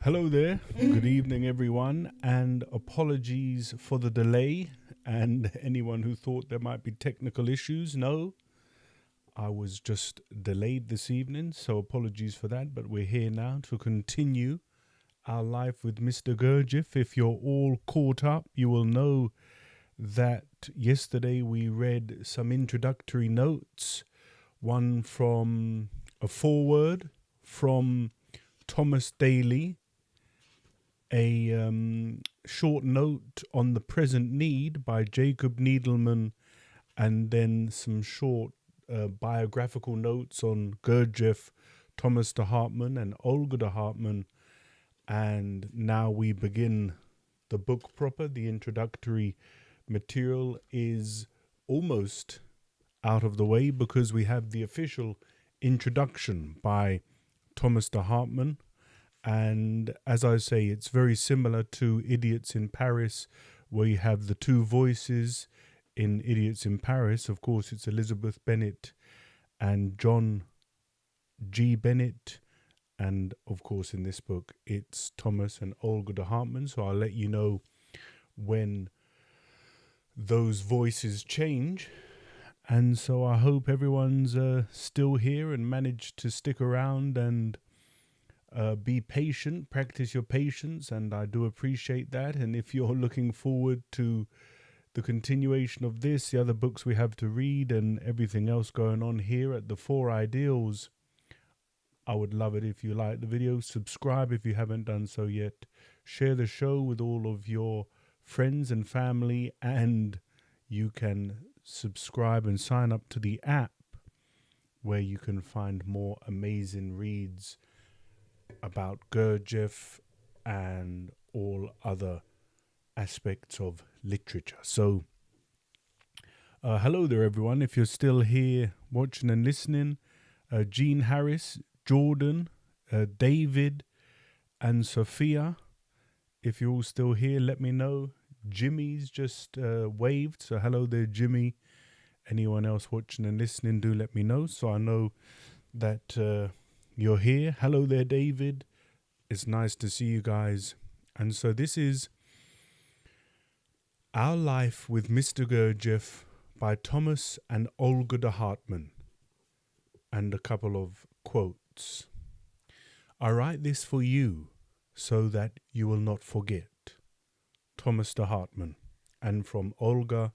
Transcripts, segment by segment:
Hello there. Good evening, everyone, and apologies for the delay and anyone who thought there might be technical issues. No, I was just delayed this evening, so apologies for that, but we're here now to continue our life with Mr. Gurdjieff. If you're all caught up, you will know that yesterday we read some introductory notes, one from a foreword from Thomas Daly, a short note on the present need by Jacob Needleman, and then some short biographical notes on Gurdjieff, Thomas de Hartmann, and Olga de Hartmann. And now we begin the book proper. The introductory material is almost out of the way because we have the official introduction by Thomas de Hartmann. And as I say, it's very similar to Idiots in Paris, where you have the two voices in Idiots in Paris. Of course, it's Elizabeth Bennet and John G. Bennet. And of course, in this book, it's Thomas and Olga de Hartmann. So I'll let you know when those voices change. And so I hope everyone's still here and managed to stick around and be patient, practice your patience, and I do appreciate that. And if you're looking forward to the continuation of this, the other books we have to read, and everything else going on here at the Four Ideals, I would love it if you like the video. Subscribe if you haven't done so yet. Share the show with all of your friends and family, and you can subscribe and sign up to the app where you can find more amazing reads about Gurdjieff and all other aspects of literature. So, hello there, everyone. If you're still here watching and listening, Jean Harris, Jordan, David, and Sophia, if you're all still here, let me know. Jimmy's just waved, so hello there, Jimmy. Anyone else watching and listening, do let me know so I know that you're here. Hello there, David. It's nice to see you guys. And so this is Our Life with Mr. Gurdjieff by Thomas and Olga de Hartmann. And a couple of quotes. I write this for you so that you will not forget. Thomas de Hartmann. And from Olga,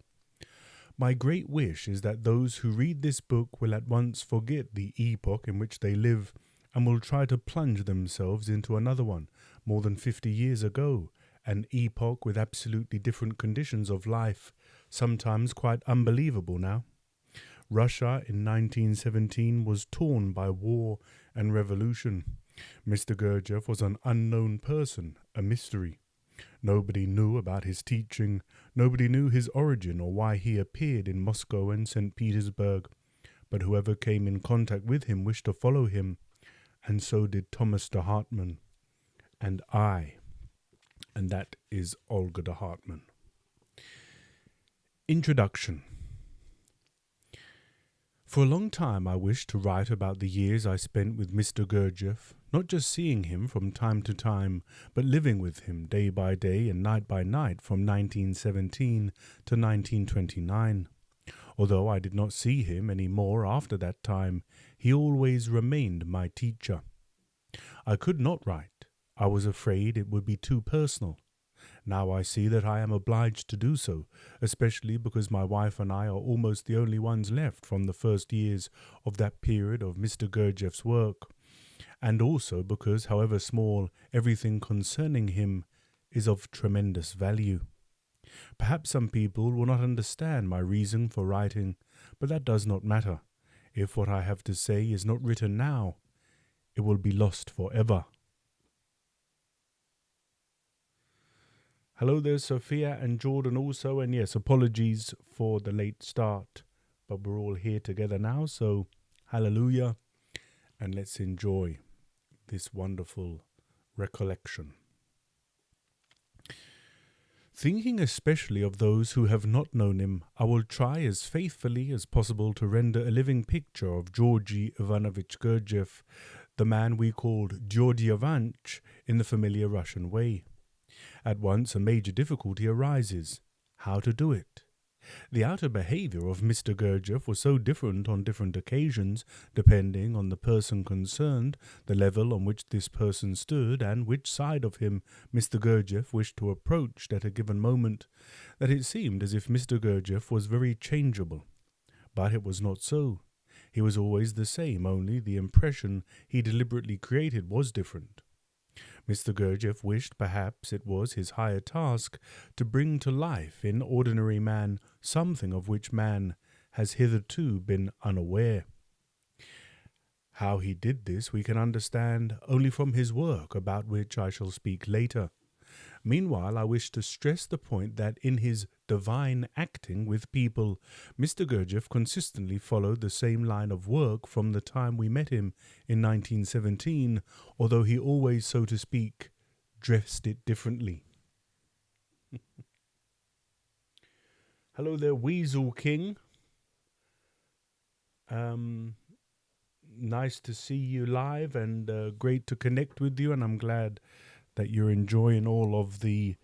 my great wish is that those who read this book will at once forget the epoch in which they live and will try to plunge themselves into another one more than 50 years ago, an epoch with absolutely different conditions of life, sometimes quite unbelievable now. Russia in 1917 was torn by war and revolution. Mr. Gurdjieff was an unknown person, a mystery. Nobody knew about his teaching, nobody knew his origin or why he appeared in Moscow and St. Petersburg, but whoever came in contact with him wished to follow him, and so did Thomas de Hartmann, and I, and that is Olga de Hartmann. Introduction. For a long time I wished to write about the years I spent with Mr. Gurdjieff, not just seeing him from time to time, but living with him day by day and night by night from 1917 to 1929. Although I did not see him any more after that time, he always remained my teacher. I could not write. I was afraid it would be too personal. Now I see that I am obliged to do so, especially because my wife and I are almost the only ones left from the first years of that period of Mr. Gurdjieff's work, and also because, however small, everything concerning him is of tremendous value. Perhaps some people will not understand my reason for writing, but that does not matter. If what I have to say is not written now, it will be lost forever. Hello there, Sophia and Jordan also, and yes, apologies for the late start, but we're all here together now, so hallelujah, and let's enjoy this wonderful recollection. Thinking especially of those who have not known him, I will try as faithfully as possible to render a living picture of Georgy Ivanovich Gurdjieff, the man we called Gurdjieff in the familiar Russian way. At once a major difficulty arises: how to do it. The outer behaviour of Mr. Gurdjieff was so different on different occasions, depending on the person concerned, the level on which this person stood, and which side of him Mr. Gurdjieff wished to approach at a given moment, that it seemed as if Mr. Gurdjieff was very changeable. But it was not so. He was always the same, only the impression he deliberately created was different. Mr. Gurdjieff wished, perhaps it was his higher task, to bring to life in ordinary man something of which man has hitherto been unaware. How he did this we can understand only from his work, about which I shall speak later. Meanwhile, I wish to stress the point that in his divine acting with people, Mr. Gurdjieff consistently followed the same line of work from the time we met him in 1917, although he always, so to speak, dressed it differently. Hello there, Weasel King. Nice to see you live, and great to connect with you, and I'm glad that you're enjoying all of the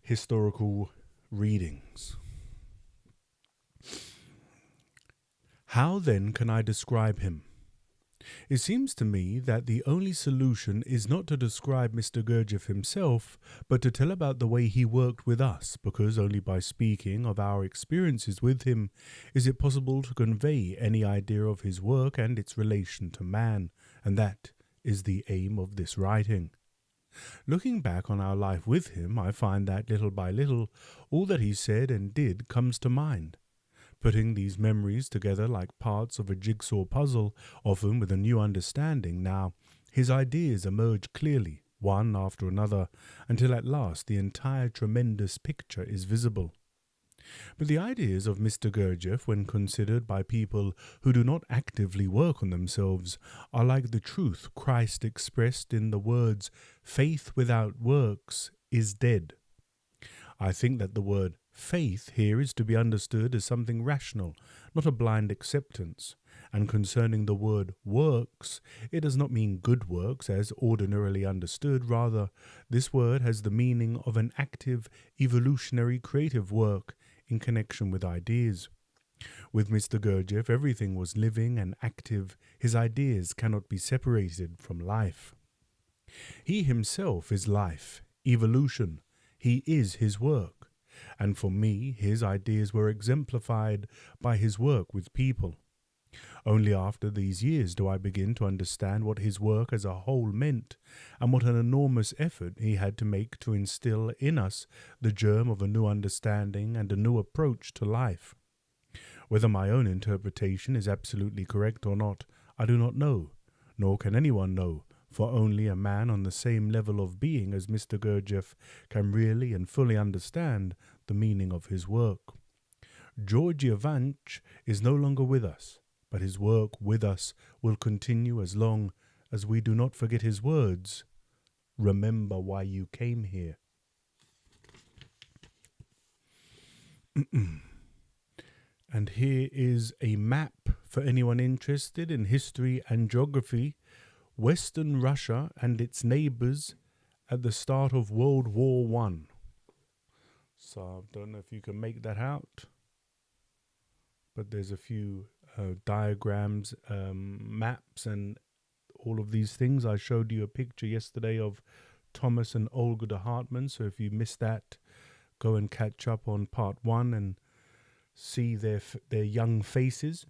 historical readings. How then can I describe him? It seems to me that the only solution is not to describe Mr. Gurdjieff himself, but to tell about the way he worked with us, because only by speaking of our experiences with him is it possible to convey any idea of his work and its relation to man, and that is the aim of this writing. Looking back on our life with him, I find that little by little all that he said and did comes to mind. Putting these memories together like parts of a jigsaw puzzle, often with a new understanding now, his ideas emerge clearly, one after another, until at last the entire tremendous picture is visible. But the ideas of Mr. Gurdjieff, when considered by people who do not actively work on themselves, are like the truth Christ expressed in the words, "Faith without works is dead." I think that the word faith here is to be understood as something rational, not a blind acceptance. And concerning the word works, it does not mean good works as ordinarily understood. Rather, this word has the meaning of an active, evolutionary, creative work in connection with ideas. With Mr. Gurdjieff, everything was living and active. His ideas cannot be separated from life. He himself is life, evolution. He is his work. And for me, his ideas were exemplified by his work with people. Only after these years do I begin to understand what his work as a whole meant, and what an enormous effort he had to make to instill in us the germ of a new understanding and a new approach to life. Whether my own interpretation is absolutely correct or not, I do not know, nor can anyone know, for only a man on the same level of being as Mr. Gurdjieff can really and fully understand the meaning of his work. Gurdjieff is no longer with us, but his work with us will continue as long as we do not forget his words, "Remember why you came here." And here is a map for anyone interested in history and geography. Western Russia and its neighbours at the start of World War I. So I don't know if you can make that out, but there's a few diagrams, maps, and all of these things. I showed you a picture yesterday of Thomas and Olga de Hartmann, so if you missed that, go and catch up on part 1 and see their young faces.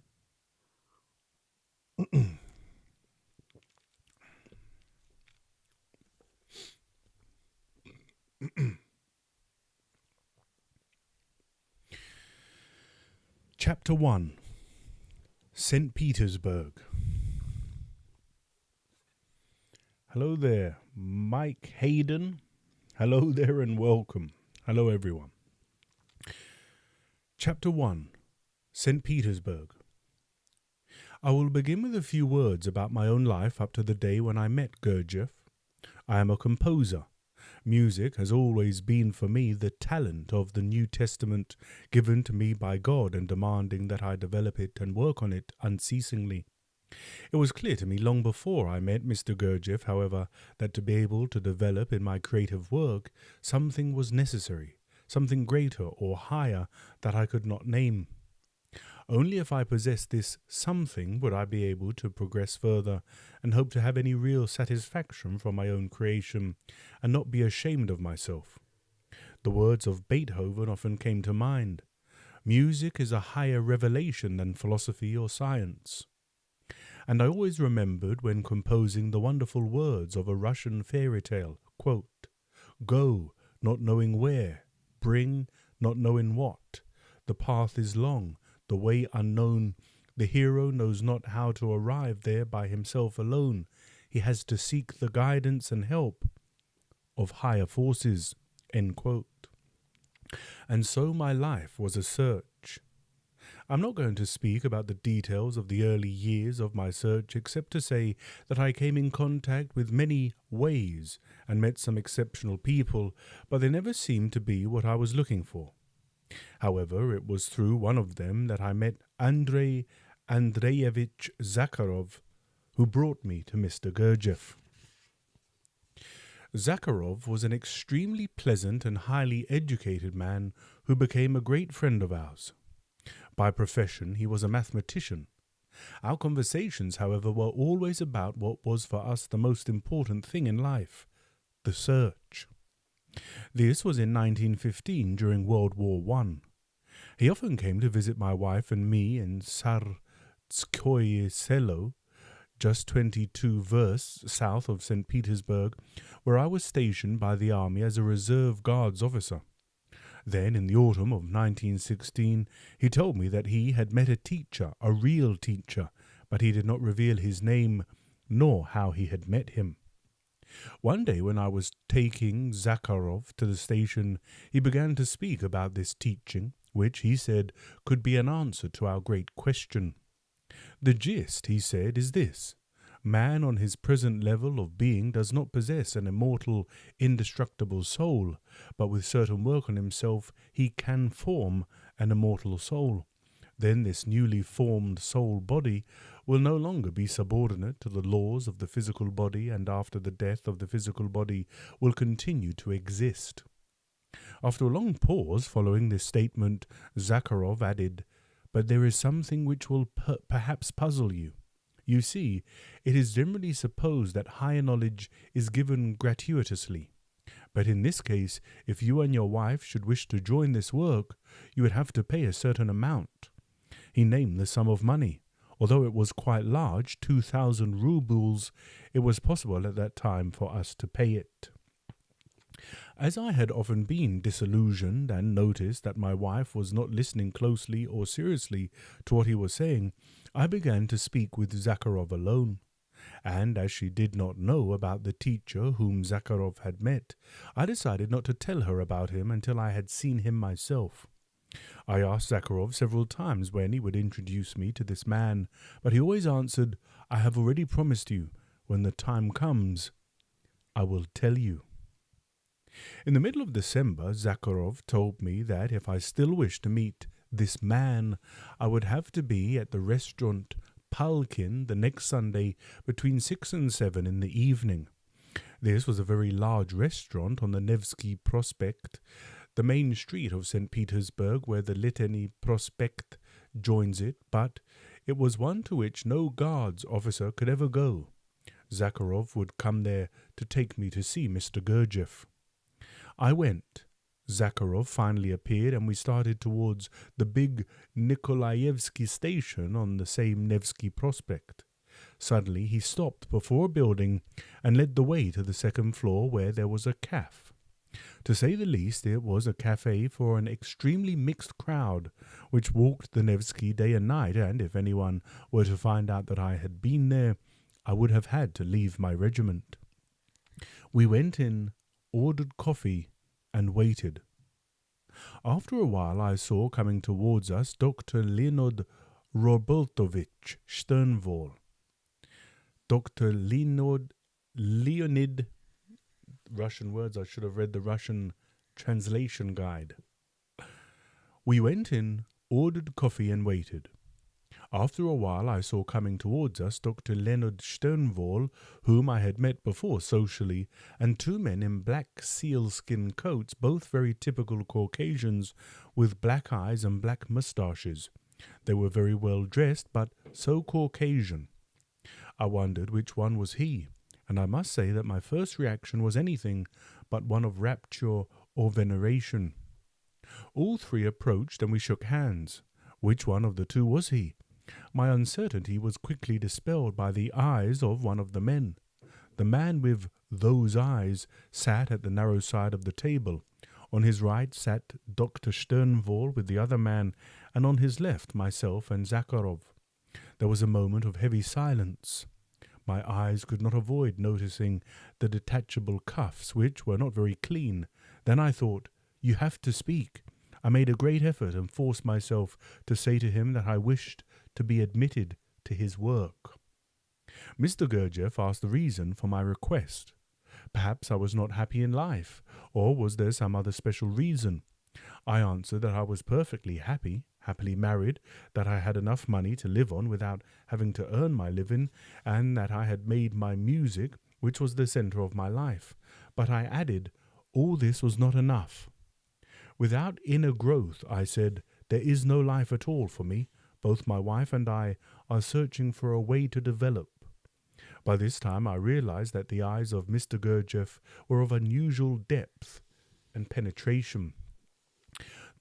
Chapter 1. St. Petersburg. Hello there, Mike Hayden. Hello there and welcome. Hello everyone. Chapter 1. St. Petersburg. I will begin with a few words about my own life up to the day when I met Gurdjieff. I am a composer. Music has always been for me the talent of the New Testament, given to me by God and demanding that I develop it and work on it unceasingly. It was clear to me long before I met Mr. Gurdjieff, however, that to be able to develop in my creative work, something was necessary, something greater or higher that I could not name. Only if I possessed this something would I be able to progress further and hope to have any real satisfaction from my own creation and not be ashamed of myself. The words of Beethoven often came to mind. Music is a higher revelation than philosophy or science. And I always remembered when composing the wonderful words of a Russian fairy tale, quote, "Go, not knowing where, bring, not knowing what. The path is long, the way unknown. The hero knows not how to arrive there by himself alone. He has to seek the guidance and help of higher forces." End quote. And so my life was a search. I'm not going to speak about the details of the early years of my search except to say that I came in contact with many ways and met some exceptional people, but they never seemed to be what I was looking for. However, it was through one of them that I met Andrei Andreevich Zakharov, who brought me to Mr. Gurdjieff. Zakharov was an extremely pleasant and highly educated man who became a great friend of ours. By profession, he was a mathematician. Our conversations, however, were always about what was for us the most important thing in life, the search. This was in 1915 during World War I. He often came to visit my wife and me in Tsarskoye Selo, just 22 versts south of St. Petersburg, where I was stationed by the army as a reserve guards officer. Then, in the autumn of 1916, he told me that he had met a teacher, a real teacher, but he did not reveal his name nor how he had met him. One day when I was taking Zakharov to the station, he began to speak about this teaching, which, he said, could be an answer to our great question. The gist, he said, is this. Man on his present level of being does not possess an immortal, indestructible soul, but with certain work on himself he can form an immortal soul. Then this newly formed soul body will no longer be subordinate to the laws of the physical body, and after the death of the physical body will continue to exist. After a long pause following this statement, Zakharov added, "But there is something which will perhaps puzzle you. You see, it is generally supposed that higher knowledge is given gratuitously. But in this case, if you and your wife should wish to join this work, you would have to pay a certain amount." He named the sum of money. Although it was quite large, 2,000 rubles, it was possible at that time for us to pay it. As I had often been disillusioned and noticed that my wife was not listening closely or seriously to what he was saying, I began to speak with Zakharov alone. And as she did not know about the teacher whom Zakharov had met, I decided not to tell her about him until I had seen him myself. I asked Zakharov several times when he would introduce me to this man, but he always answered, "I have already promised you. When the time comes, I will tell you." In the middle of December, Zakharov told me that if I still wished to meet this man, I would have to be at the restaurant Palkin the next Sunday between 6 and 7 in the evening. This was a very large restaurant on the Nevsky Prospect, the main street of St. Petersburg, where the Litany Prospect joins it, but it was one to which no guards officer could ever go. Zakharov would come there to take me to see Mr. Gurdjieff. I went. Zakharov finally appeared, and we started towards the big Nikolaevsky station on the same Nevsky Prospect. Suddenly he stopped before a building and led the way to the second floor, where there was a cafe. To say the least, it was a cafe for an extremely mixed crowd which walked the Nevsky day and night, and if anyone were to find out that I had been there, I would have had to leave my regiment. We went in, ordered coffee, and waited. After a while I saw coming towards us Dr. Leonid Robertovich Sternvall. Dr. Leonid, Russian words, I should have read the Russian translation guide. We went in, ordered coffee, and waited. After a while I saw coming towards us Dr. Leonard Sternwohl, whom I had met before socially, and two men in black sealskin coats, both very typical Caucasians, with black eyes and black moustaches. They were very well dressed, but so Caucasian. I wondered which one was he, and I must say that my first reaction was anything but one of rapture or veneration. All three approached and we shook hands. Which one of the two was he? My uncertainty was quickly dispelled by the eyes of one of the men. The man with those eyes sat at the narrow side of the table. On his right sat Dr. Sternwohl with the other man, and on his left myself and Zakharov. There was a moment of heavy silence. My eyes could not avoid noticing the detachable cuffs, which were not very clean. Then I thought, "You have to speak." I made a great effort and forced myself to say to him that I wished to be admitted to his work. Mr. Gurdjieff asked the reason for my request. Perhaps I was not happy in life, or was there some other special reason? I answered that I was perfectly happily married, that I had enough money to live on without having to earn my living, and that I had made my music, which was the centre of my life. But I added, all this was not enough. Without inner growth, I said, there is no life at all for me. Both my wife and I are searching for a way to develop. By this time I realized that the eyes of Mr. Gurdjieff were of unusual depth and penetration.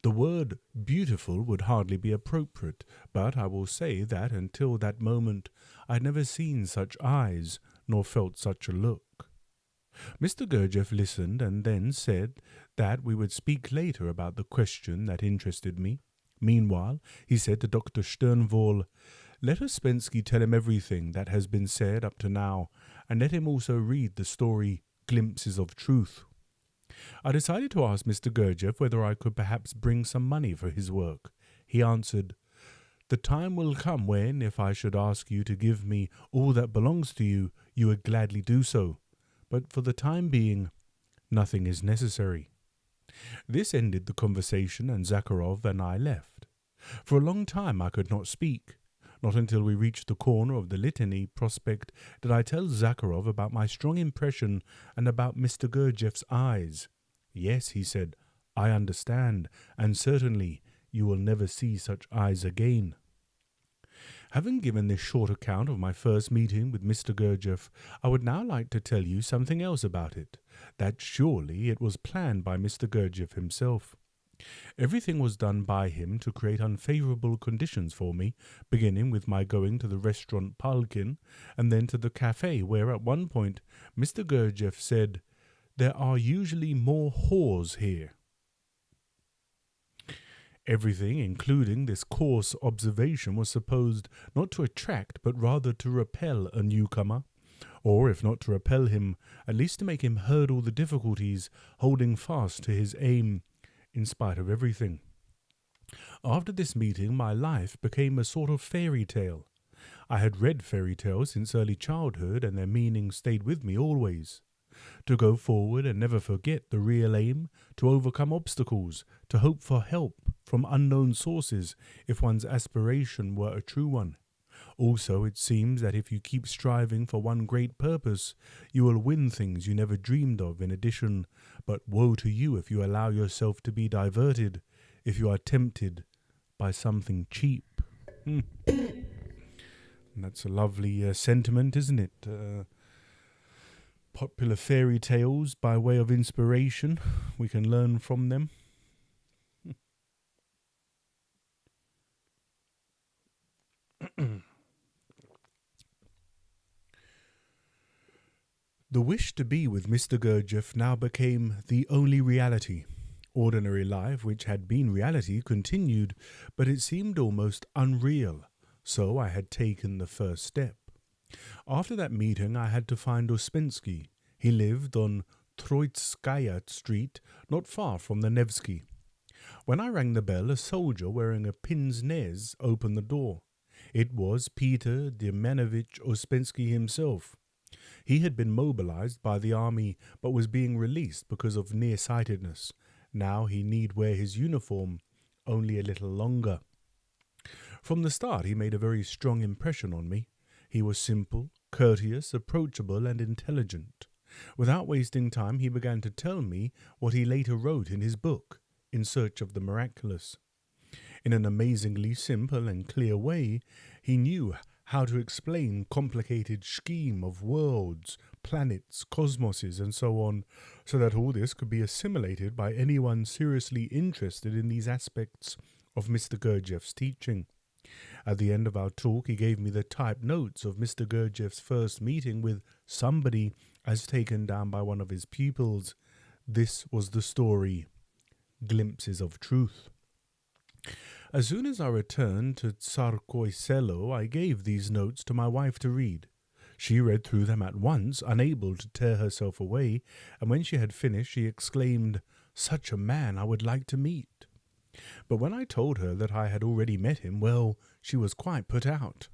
The word beautiful would hardly be appropriate, but I will say that until that moment I had never seen such eyes nor felt such a look. Mr. Gurdjieff listened and then said that we would speak later about the question that interested me. Meanwhile, he said to Dr. Sternwohl, "Let Ouspensky tell him everything that has been said up to now, and let him also read the story Glimpses of Truth." I decided to ask Mr. Gurdjieff whether I could perhaps bring some money for his work. He answered, "The time will come when, if I should ask you to give me all that belongs to you, you would gladly do so. But for the time being, nothing is necessary." This ended the conversation, and Zakharov and I left. For a long time I could not speak. Not until we reached the corner of the Litany Prospect did I tell Zakharov about my strong impression and about Mr. Gurdjieff's eyes. "Yes," he said, "I understand, and certainly you will never see such eyes again." Having given this short account of my first meeting with Mr. Gurdjieff, I would now like to tell you something else about it, that surely it was planned by Mr. Gurdjieff himself. Everything was done by him to create unfavourable conditions for me, beginning with my going to the restaurant Palkin and then to the cafe, where at one point Mr. Gurdjieff said, "There are usually more whores here." Everything, including this coarse observation, was supposed not to attract but rather to repel a newcomer, or if not to repel him, at least to make him hurdle the difficulties, holding fast to his aim in spite of everything. After this meeting my life became a sort of fairy tale. I had read fairy tales since early childhood, and their meaning stayed with me always. To go forward and never forget the real aim, to overcome obstacles, to hope for help from unknown sources if one's aspiration were a true one. Also, it seems that if you keep striving for one great purpose, you will win things you never dreamed of in addition, but woe to you if you allow yourself to be diverted, if you are tempted by something cheap. And that's a lovely sentiment, isn't it? Popular fairy tales by way of inspiration. We can learn from them. The wish to be with Mr. Gurdjieff now became the only reality. Ordinary life, which had been reality, continued, but it seemed almost unreal, so I had taken the first step. After that meeting I had to find Ouspensky. He lived on Troitskaya Street, not far from the Nevsky. When I rang the bell, a soldier wearing a pince nez opened the door. It was Peter Demianovich Ouspensky himself. He had been mobilized by the army but was being released because of nearsightedness. Now he need wear his uniform only a little longer. From the start, he made a very strong impression on me. He was simple, courteous, approachable, and intelligent. Without wasting time, he began to tell me what he later wrote in his book, In Search of the Miraculous. In an amazingly simple and clear way, he knew how to explain complicated scheme of worlds, planets, cosmoses, and so on, so that all this could be assimilated by anyone seriously interested in these aspects of Mr. Gurdjieff's teaching. At the end of our talk, he gave me the typed notes of Mr. Gurdjieff's first meeting with somebody as taken down by one of his pupils. This was the story. Glimpses of truth. As soon as I returned to ch.1-2, I gave these notes to my wife to read. She read through them at once, unable to tear herself away, and when she had finished, she exclaimed, "Such a man I would like to meet." But when I told her that I had already met him, well, she was quite put out.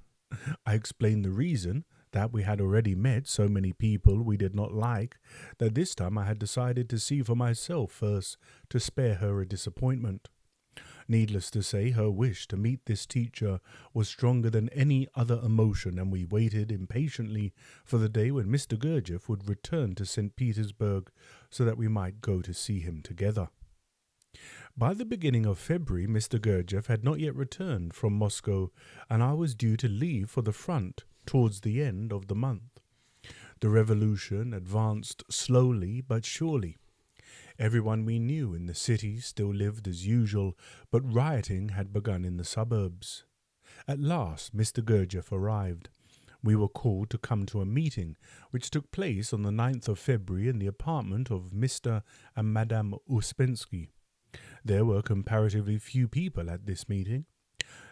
I explained the reason, that we had already met so many people we did not like, that this time I had decided to see for myself first, to spare her a disappointment. Needless to say, her wish to meet this teacher was stronger than any other emotion, and we waited impatiently for the day when Mr. Gurdjieff would return to St. Petersburg so that we might go to see him together. By the beginning of February, Mr. Gurdjieff had not yet returned from Moscow, and I was due to leave for the front towards the end of the month. The revolution advanced slowly but surely. Everyone we knew in the city still lived as usual, but rioting had begun in the suburbs. At last Mr. Gurdjieff arrived. We were called to come to a meeting, which took place on the 9th of February in the apartment of Mr. and Madame Ouspensky. There were comparatively few people at this meeting.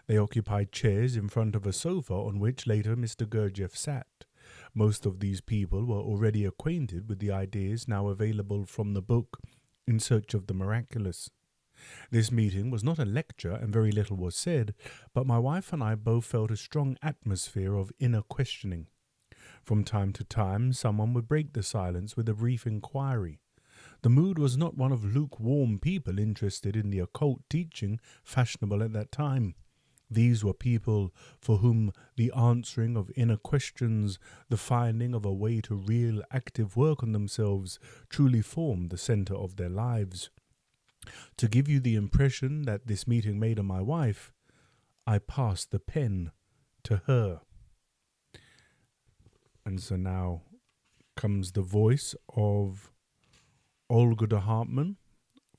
They occupied chairs in front of a sofa on which later Mr. Gurdjieff sat. Most of these people were already acquainted with the ideas now available from the book In Search of the Miraculous. This meeting was not a lecture and very little was said, but my wife and I both felt a strong atmosphere of inner questioning. From time to time, someone would break the silence with a brief inquiry. The mood was not one of lukewarm people interested in the occult teaching fashionable at that time. These were people for whom the answering of inner questions, the finding of a way to real active work on themselves, truly formed the center of their lives. To give you the impression that this meeting made on my wife, I passed the pen to her. And so now comes the voice of Olga de Hartmann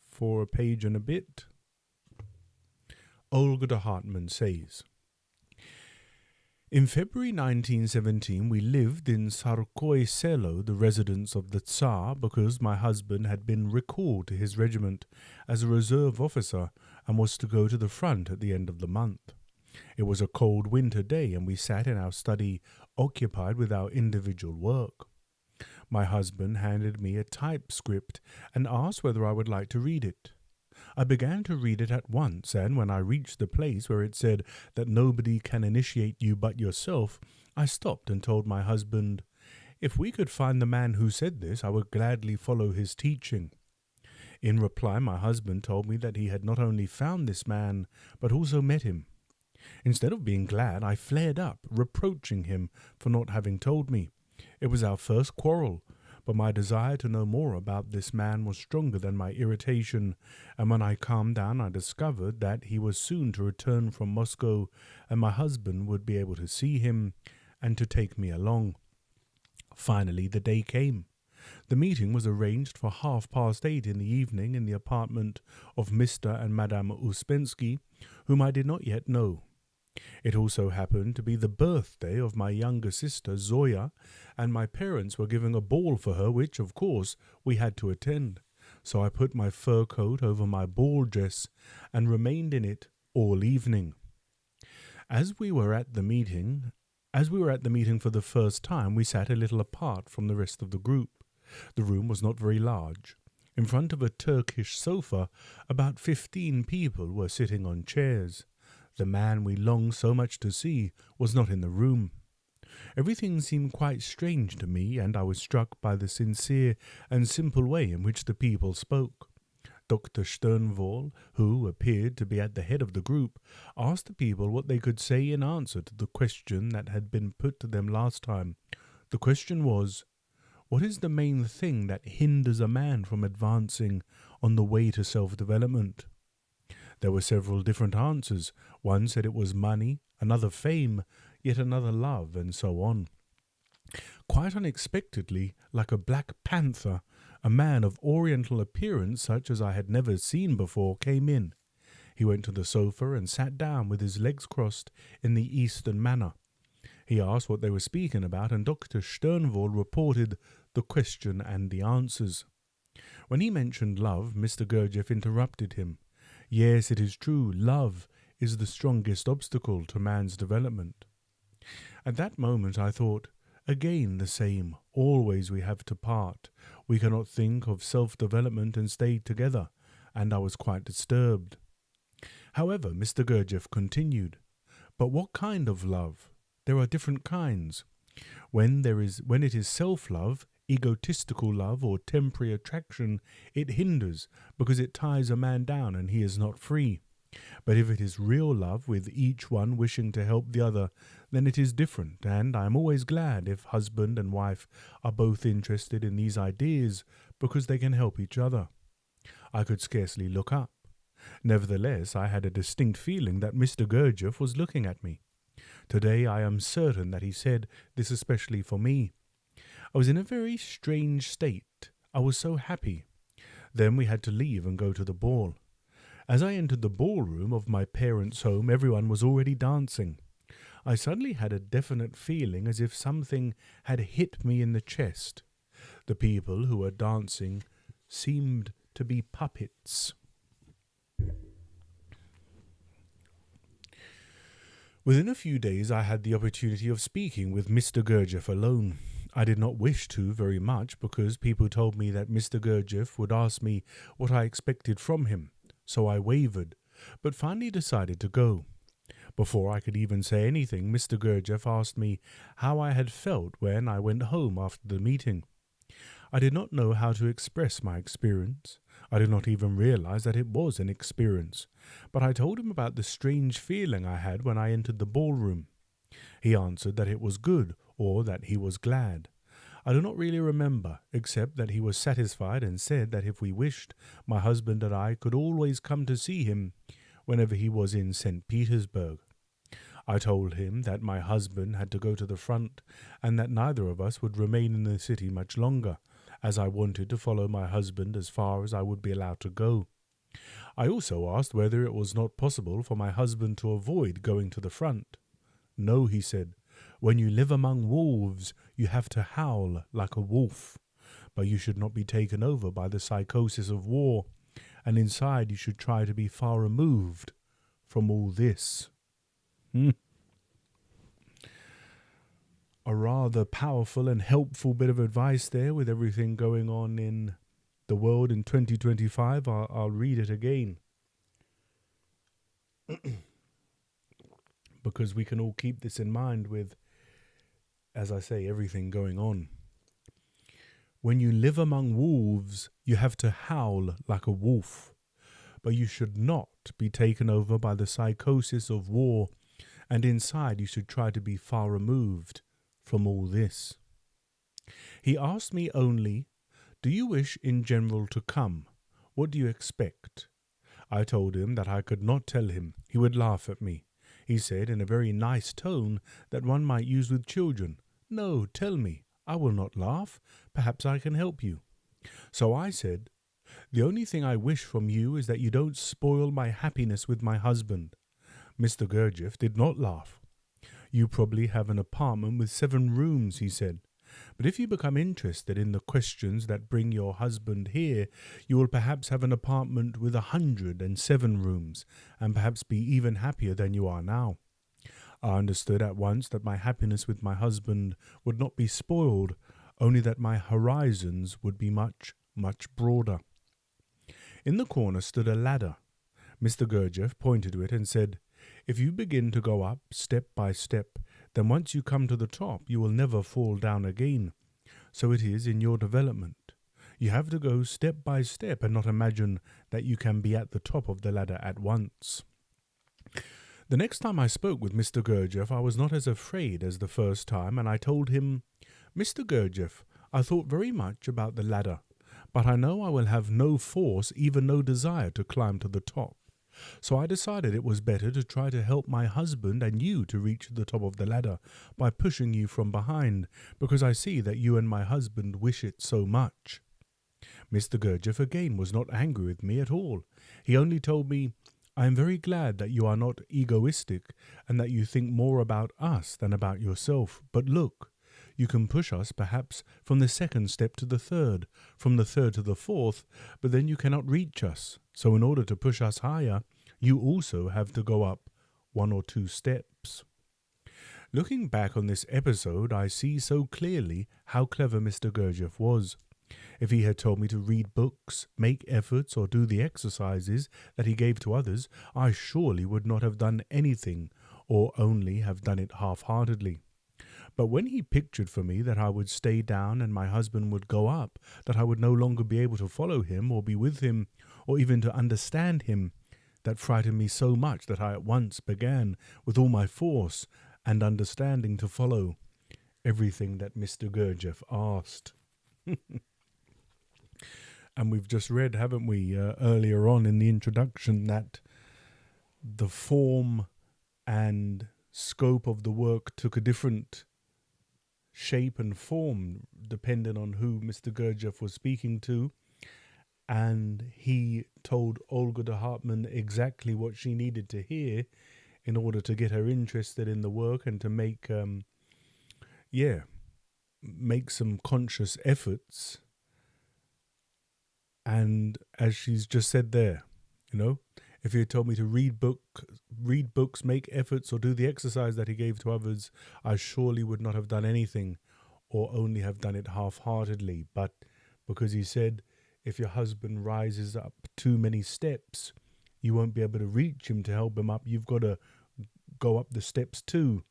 for a page and a bit. Olga de Hartmann says, in February 1917 we lived in Tsarskoye Selo, the residence of the Tsar, because my husband had been recalled to his regiment as a reserve officer and was to go to the front at the end of the month. It was a cold winter day and we sat in our study occupied with our individual work. My husband handed me a typescript and asked whether I would like to read it. I began to read it at once, and when I reached the place where it said that nobody can initiate you but yourself, I stopped and told my husband, if we could find the man who said this, I would gladly follow his teaching. In reply, my husband told me that he had not only found this man, but also met him. Instead of being glad, I flared up, reproaching him for not having told me. It was our first quarrel, but my desire to know more about this man was stronger than my irritation, and when I calmed down I discovered that he was soon to return from Moscow and my husband would be able to see him and to take me along. Finally the day came. The meeting was arranged for 8:30 in the evening in the apartment of Mr. and Madame Ouspensky, whom I did not yet know. It also happened to be the birthday of my younger sister Zoya, and my parents were giving a ball for her, which, of course, we had to attend. So I put my fur coat over my ball dress and remained in it all evening. As we were at the meeting for the first time, we sat a little apart from the rest of the group. The room was not very large. In front of a Turkish sofa, about 15 people were sitting on chairs. The man we longed so much to see was not in the room. Everything seemed quite strange to me, and I was struck by the sincere and simple way in which the people spoke. Dr. Sternwohl, who appeared to be at the head of the group, asked the people what they could say in answer to the question that had been put to them last time. The question was, what is the main thing that hinders a man from advancing on the way to self-development? There were several different answers. One said it was money, another fame, yet another love, and so on. Quite unexpectedly, like a black panther, a man of oriental appearance such as I had never seen before came in. He went to the sofa and sat down with his legs crossed in the Eastern manner. He asked what they were speaking about, and Dr. Sternwohl reported the question and the answers. When he mentioned love, Mr. Gurdjieff interrupted him. Yes, it is true, love is the strongest obstacle to man's development. At that moment I thought, again the same, always we have to part. We cannot think of self-development and stay together, and I was quite disturbed. However, Mr. Gurdjieff continued, but what kind of love? There are different kinds. When it is self-love, egotistical love, or temporary attraction, it hinders because it ties a man down and he is not free. But if it is real love, with each one wishing to help the other, then it is different, and I am always glad if husband and wife are both interested in these ideas because they can help each other. I could scarcely look up. Nevertheless, I had a distinct feeling that Mr. Gurdjieff was looking at me. Today I am certain that he said this especially for me. I was in a very strange state. I was so happy. Then we had to leave and go to the ball. As I entered the ballroom of my parents' home, everyone was already dancing. I suddenly had a definite feeling as if something had hit me in the chest. The people who were dancing seemed to be puppets. Within a few days I had the opportunity of speaking with Mr. Gurdjieff alone. I did not wish to very much because people told me that Mr. Gurdjieff would ask me what I expected from him, so I wavered, but finally decided to go. Before I could even say anything, Mr. Gurdjieff asked me how I had felt when I went home after the meeting. I did not know how to express my experience. I did not even realize that it was an experience, but I told him about the strange feeling I had when I entered the ballroom. He answered that it was good, or that he was glad. I do not really remember, except that he was satisfied and said that if we wished, my husband and I could always come to see him whenever he was in St. Petersburg. I told him that my husband had to go to the front and that neither of us would remain in the city much longer, as I wanted to follow my husband as far as I would be allowed to go. I also asked whether it was not possible for my husband to avoid going to the front. No, he said. When you live among wolves, you have to howl like a wolf. But you should not be taken over by the psychosis of war, and inside you should try to be far removed from all this. A rather powerful and helpful bit of advice there with everything going on in the world in 2025. I'll read it again. Because we can all keep this in mind with, as I say, everything going on. When you live among wolves, you have to howl like a wolf. But you should not be taken over by the psychosis of war, and inside you should try to be far removed from all this. He asked me only, do you wish in general to come? What do you expect? I told him that I could not tell him. He would laugh at me. He said in a very nice tone that one might use with children, no, tell me, I will not laugh. Perhaps I can help you. So I said, the only thing I wish from you is that you don't spoil my happiness with my husband. Mr. Gurdjieff did not laugh. You probably have an apartment with 7 rooms, he said. But if you become interested in the questions that bring your husband here, you will perhaps have an apartment with 107 rooms, and perhaps be even happier than you are now. I understood at once that my happiness with my husband would not be spoiled, only that my horizons would be much, much broader. In the corner stood a ladder. Mr. Gurdjieff pointed to it and said, if you begin to go up step by step, then once you come to the top, you will never fall down again. So it is in your development. You have to go step by step and not imagine that you can be at the top of the ladder at once. The next time I spoke with Mr. Gurdjieff, I was not as afraid as the first time, and I told him, "Mr. Gurdjieff, I thought very much about the ladder, but I know I will have no force, even no desire to climb to the top. So I decided it was better to try to help my husband and you to reach the top of the ladder by pushing you from behind, because I see that you and my husband wish it so much." Mr. Gurdjieff again was not angry with me at all. He only told me, "I am very glad that you are not egoistic and that you think more about us than about yourself. But look, you can push us perhaps from the second step to the third, from the third to the fourth, but then you cannot reach us. So in order to push us higher, you also have to go up 1 or 2 steps." Looking back on this episode, I see so clearly how clever Mr. Gurdjieff was. If he had told me to read books, make efforts, or do the exercises that he gave to others, I surely would not have done anything, or only have done it half-heartedly. But when he pictured for me that I would stay down and my husband would go up, that I would no longer be able to follow him or be with him or even to understand him, that frightened me so much that I at once began with all my force and understanding to follow everything that Mr. Gurdjieff asked. And we've just read, haven't we, earlier on in the introduction, that the form and scope of the work took a different shape and form depending on who Mr. Gurdjieff was speaking to, and he told Olga de Hartmann exactly what she needed to hear in order to get her interested in the work and to make some conscious efforts. And as she's just said there, if he had told me to read books, make efforts, or do the exercise that he gave to others, I surely would not have done anything, or only have done it half-heartedly. But because he said, if your husband rises up too many steps, you won't be able to reach him to help him up. You've got to go up the steps too.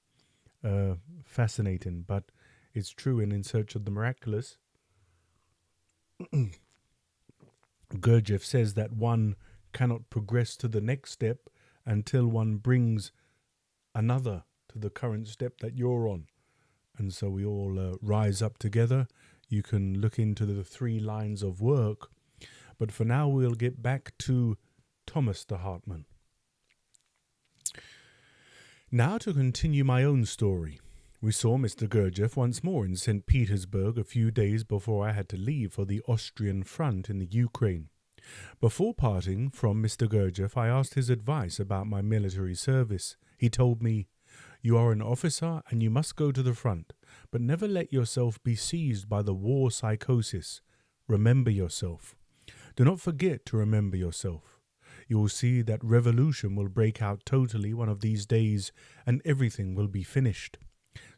Fascinating, but it's true. And in search of the miraculous, Gurdjieff says that one cannot progress to the next step until one brings another to the current step that you're on. And so we all rise up together. You can look into the 3 lines of work. But for now, we'll get back to Thomas de Hartmann. Now to continue my own story. We saw Mr. Gurdjieff once more in St. Petersburg a few days before I had to leave for the Austrian front in the Ukraine. Before parting from Mr. Gurdjieff, I asked his advice about my military service. He told me, "You are an officer and you must go to the front, but never let yourself be seized by the war psychosis. Remember yourself. Do not forget to remember yourself. You will see that revolution will break out totally one of these days and everything will be finished.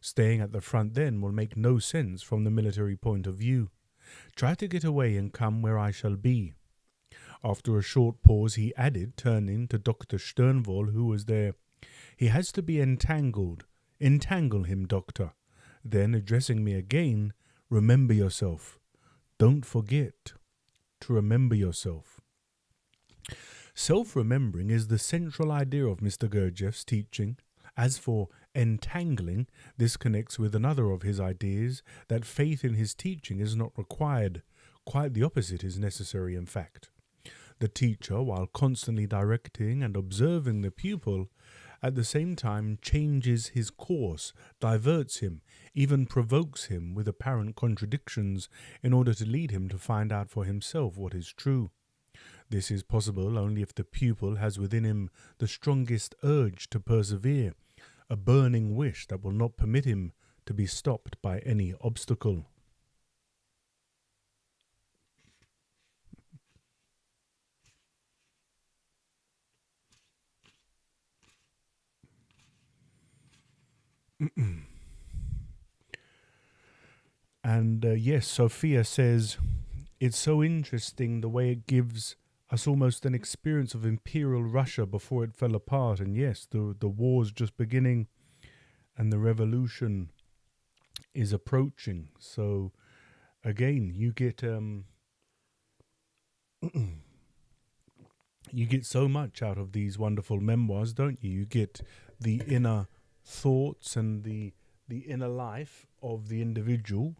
Staying at the front then will make no sense from the military point of view. Try to get away and come where I shall be." After a short pause, he added, turning to Dr. Sternwohl, who was there, "He has to be entangled. Entangle him, doctor." Then, addressing me again, "Remember yourself. Don't forget to remember yourself." Self-remembering is the central idea of Mr. Gurdjieff's teaching. As for entangling, this connects with another of his ideas, that faith in his teaching is not required. Quite the opposite is necessary, in fact. The teacher, while constantly directing and observing the pupil, at the same time changes his course, diverts him, even provokes him with apparent contradictions in order to lead him to find out for himself what is true. This is possible only if the pupil has within him the strongest urge to persevere, a burning wish that will not permit him to be stopped by any obstacle. And yes, Sophia says, it's so interesting the way it gives us almost an experience of Imperial Russia before it fell apart. And yes, the war's just beginning and the revolution is approaching. So again, you get you get so much out of these wonderful memoirs, don't you? You get the inner thoughts and the inner life of the individual.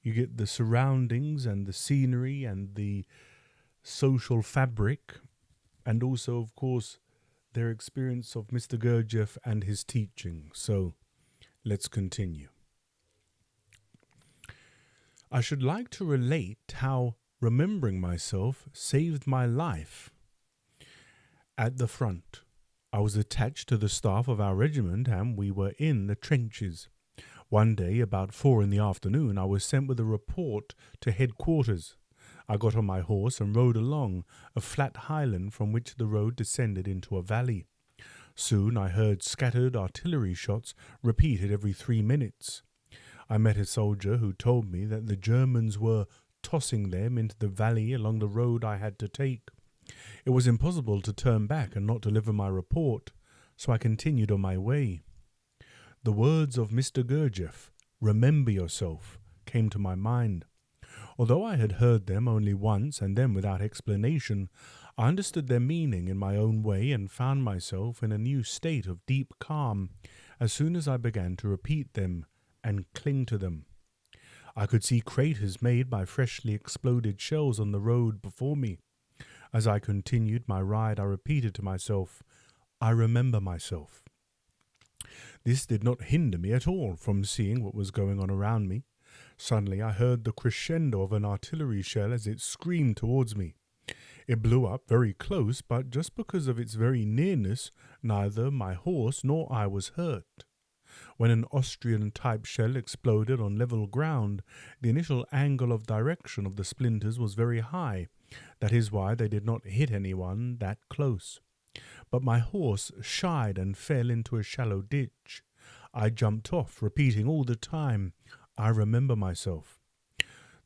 You get the surroundings and the scenery and the social fabric, and also, of course, their experience of Mr. Gurdjieff and his teaching. So let's continue. I should like to relate how remembering myself saved my life. At the front, I was attached to the staff of our regiment and we were in the trenches. One day, about 4 in the afternoon, I was sent with a report to headquarters. I got on my horse and rode along a flat highland from which the road descended into a valley. Soon I heard scattered artillery shots repeated every 3 minutes. I met a soldier who told me that the Germans were tossing them into the valley along the road I had to take. It was impossible to turn back and not deliver my report, so I continued on my way. The words of Mr. Gurdjieff, "Remember yourself," came to my mind. Although I had heard them only once and then without explanation, I understood their meaning in my own way and found myself in a new state of deep calm as soon as I began to repeat them and cling to them. I could see craters made by freshly exploded shells on the road before me. As I continued my ride, I repeated to myself, "I remember myself." This did not hinder me at all from seeing what was going on around me. Suddenly I heard the crescendo of an artillery shell as it screamed towards me. It blew up very close, but just because of its very nearness, neither my horse nor I was hurt. When an Austrian-type shell exploded on level ground, the initial angle of direction of the splinters was very high. That is why they did not hit anyone that close. But my horse shied and fell into a shallow ditch. I jumped off, repeating all the time, "I remember myself."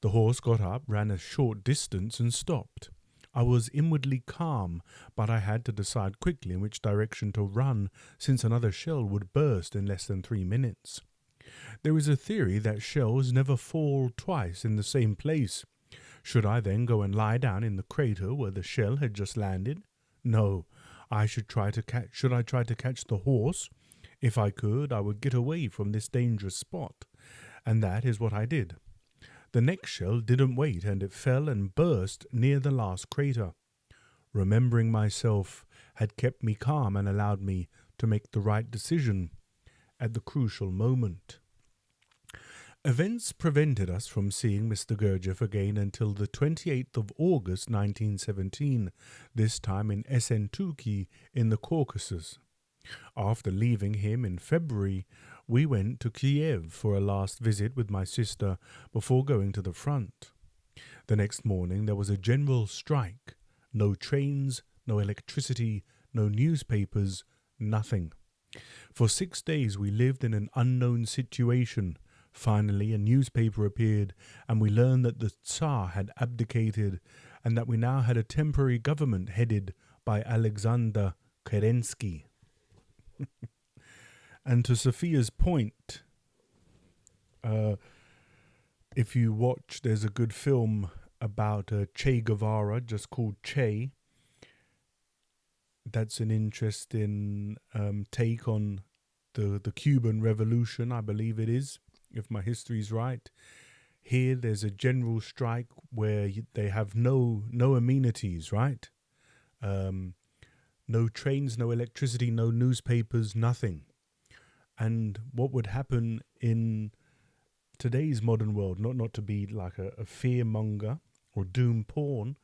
The horse got up, ran a short distance and stopped. I was inwardly calm, but I had to decide quickly in which direction to run, since another shell would burst in less than 3 minutes. There is a theory that shells never fall twice in the same place. Should I then go and lie down in the crater where the shell had just landed? No, should I try to catch the horse? If I could, I would get away from this dangerous spot. And that is what I did. The next shell didn't wait, and it fell and burst near the last crater. Remembering myself had kept me calm and allowed me to make the right decision at the crucial moment. Events prevented us from seeing Mr. Gurdjieff again until the 28th of August 1917, this time in Essentuki in the Caucasus. After leaving him in February, we went to Kiev for a last visit with my sister before going to the front. The next morning there was a general strike. No trains, no electricity, no newspapers, nothing. For 6 days we lived in an unknown situation. Finally, a newspaper appeared, and we learned that the Tsar had abdicated and that we now had a temporary government headed by Alexander Kerensky. And to Sophia's point, if you watch, there's a good film about Che Guevara, just called Che. That's an interesting take on the Cuban Revolution, I believe it is, if my history's right. Here, there's a general strike where they have no amenities, right? No trains, no electricity, no newspapers, nothing. And what would happen in today's modern world, not to be like a fearmonger or doom porn,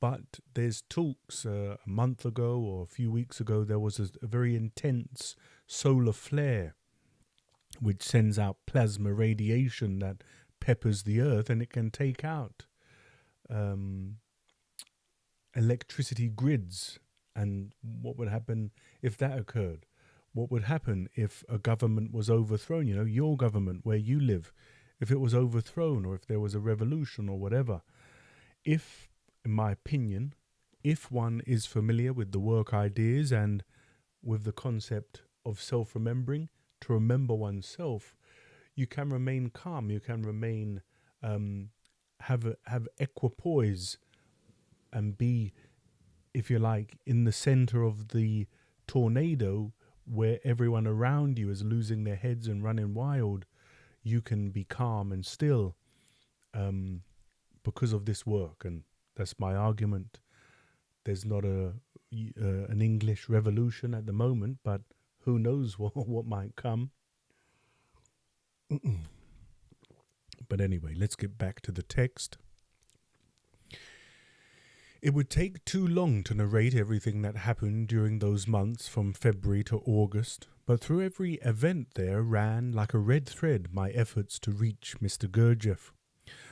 but there's talks a month ago or a few weeks ago, there was a very intense solar flare which sends out plasma radiation that peppers the earth, and it can take out electricity grids. And what would happen if that occurred? What would happen if a government was overthrown, your government where you live, if it was overthrown, or if there was a revolution or whatever? If, in my opinion, if one is familiar with the work ideas and with the concept of self-remembering, to remember oneself, you can remain calm, you can remain, have equipoise and be, if you like, in the center of the tornado where everyone around you is losing their heads and running wild, you can be calm and still because of this work. And that's my argument. There's not an English revolution at the moment, but who knows what might come. But anyway, let's get back to the text. It would take too long to narrate everything that happened during those months from February to August, but through every event there ran like a red thread my efforts to reach Mr. Gurdjieff.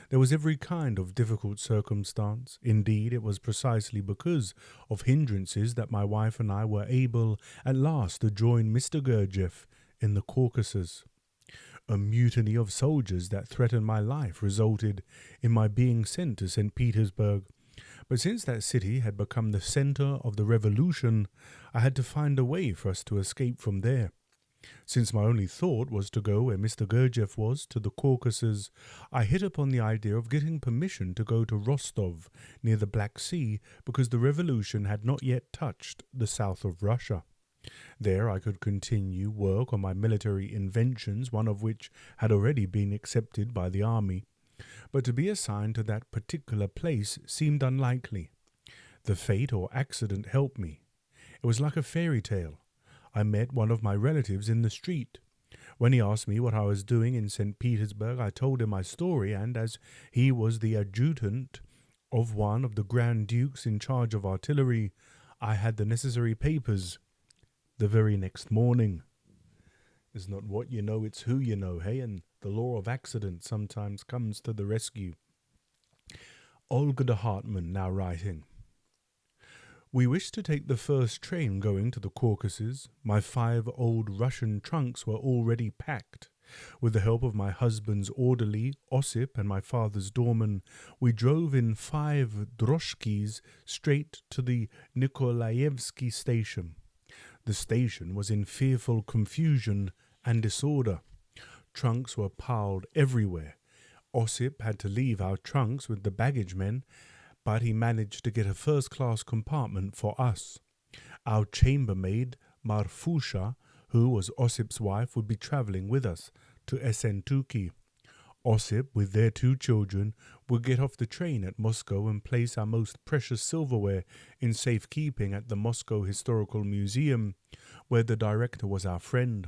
There was every kind of difficult circumstance. Indeed, it was precisely because of hindrances that my wife and I were able at last to join Mr. Gurdjieff in the Caucasus. A mutiny of soldiers that threatened my life resulted in my being sent to St. Petersburg. But since that city had become the center of the revolution, I had to find a way for us to escape from there. Since my only thought was to go where Mr. Gurdjieff was, to the Caucasus, I hit upon the idea of getting permission to go to Rostov, near the Black Sea, because the revolution had not yet touched the south of Russia. There I could continue work on my military inventions, one of which had already been accepted by the army. But to be assigned to that particular place seemed unlikely. The fate or accident helped me. It was like a fairy tale. I met one of my relatives in the street. When he asked me what I was doing in St. Petersburg, I told him my story, and as he was the adjutant of one of the Grand Dukes in charge of artillery, I had the necessary papers the very next morning. It's not what you know, it's who you know, hey? And the law of accident sometimes comes to the rescue. Olga de Hartmann now writing. We wished to take the first train going to the Caucasus. My 5 old Russian trunks were already packed. With the help of my husband's orderly, Ossip, and my father's doorman, we drove in 5 droshkis straight to the Nikolaevsky station. The station was in fearful confusion and disorder. Trunks were piled everywhere. Ossip had to leave our trunks with the baggage men, but he managed to get a first-class compartment for us. Our chambermaid, Marfusha, who was Ossip's wife, would be travelling with us to Essentuki. Ossip, with their 2 children, would get off the train at Moscow and place our most precious silverware in safekeeping at the Moscow Historical Museum, where the director was our friend.